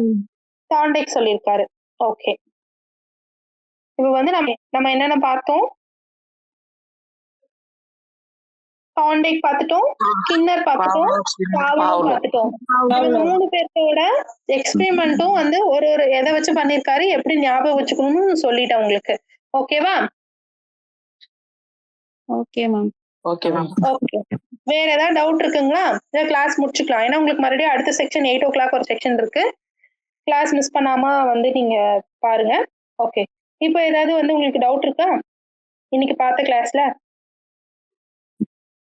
தாண்டேக் சொல்லியிருக்காரு. ஓகே, இப்ப வந்து நம்ம என்னென்ன பார்த்தோம், தாண்டேக் பார்த்துட்டோம், ஸ்கின்னர் பார்த்துட்டோம், பாவலோ பார்த்துட்டோம். இவங்க 3 பேர்த்தோட எக்ஸ்பெரிமெண்ட்டும் வந்து ஒரு எதை வச்சு பண்ணிருக்காரு, எப்படி ஞாபகம் வச்சுக்கணும்னு சொல்லிட்டேன் உங்களுக்கு. ஓகேவா? Okay ma'am. Okay ma'am. Okay, வேற ஏதாவது டவுட் இருக்குங்களா? இதை கிளாஸ் முடிச்சுக்கலாம். ஏன்னா உங்களுக்கு மறுபடியும் அடுத்த செக்ஷன் 8 o'clock ஒரு செக்ஷன் இருக்கு. கிளாஸ் மிஸ் பண்ணாம வந்து நீங்க பாருங்க. ஓகே, இப்போ ஏதாவது வந்து உங்களுக்கு டவுட் இருக்கா இன்னைக்கு பார்த்த கிளாஸ்ல?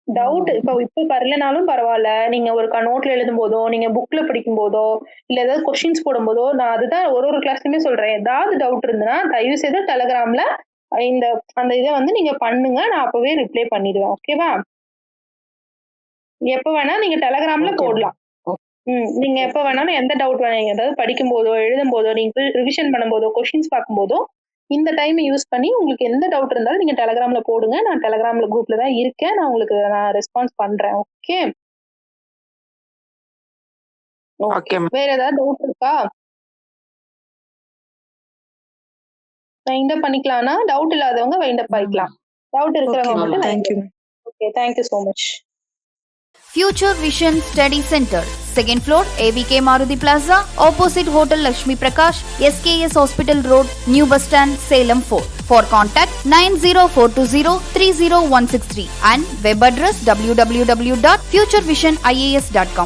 டவுட் இப்ப வரலனாலும் பரவாயில்ல, நீங்க ஒரு நோட்ல எழுதும் போதோ, நீங்க புக்ல படிக்கும் போதோ, இல்ல ஏதாவது கொஸ்டின்ஸ் போடும் போதோ, நான் அதுதான் ஒரு கிளாஸ்லயுமே சொல்றேன். ஏதாவது டவுட் இருந்ததுன்னா தயவு செய்து டெலகிராம்ல அந்த இதை வந்து நீங்க பண்ணுங்க, நான் அப்பவே ரிப்ளை பண்ணிடுவேன். ஓகேவா? எப்ப வேணா நீங்க டெலகிராம்ல போடலாம். நீங்க எப்ப வேணாலும் எந்த டவுட் வேணாலும், ஏதாவது படிக்கும் போதோ எழுதும் போதோ, நீங்க ரிவிஷன் பண்ணும் போதோ, கொஸ்டின்ஸ் பார்க்கும் போதோ இந்த டைம் யூஸ் பண்ணி உங்களுக்கு எந்த டவுட் இருந்தாலும் நீங்க டெலகிராம்ல போடுங்க. நான் டெலகிராம்ல குரூப்ல தான் இருக்கேன், நான் உங்களுக்கு ரெஸ்பான்ஸ் பண்றேன். ஓகே, வேற ஏதாவது டவுட் இருக்கா? வைண்ட் அப் பண்ணிக்கலாம்னா, டவுட் இல்லாதவங்க வைண்ட் அப் பண்ணிக்கலாம். டவுட் இருக்கிறவங்க மட்டும் thank you. Okay, thank you so much. Future Vision Study Center, 2nd floor, AVK Maruti Plaza, opposite Hotel Lakshmi Prakash, SKS Hospital Road, New Bus Stand, Salem 4. For contact 90420 30163 and web address www.futurevision.ias.com.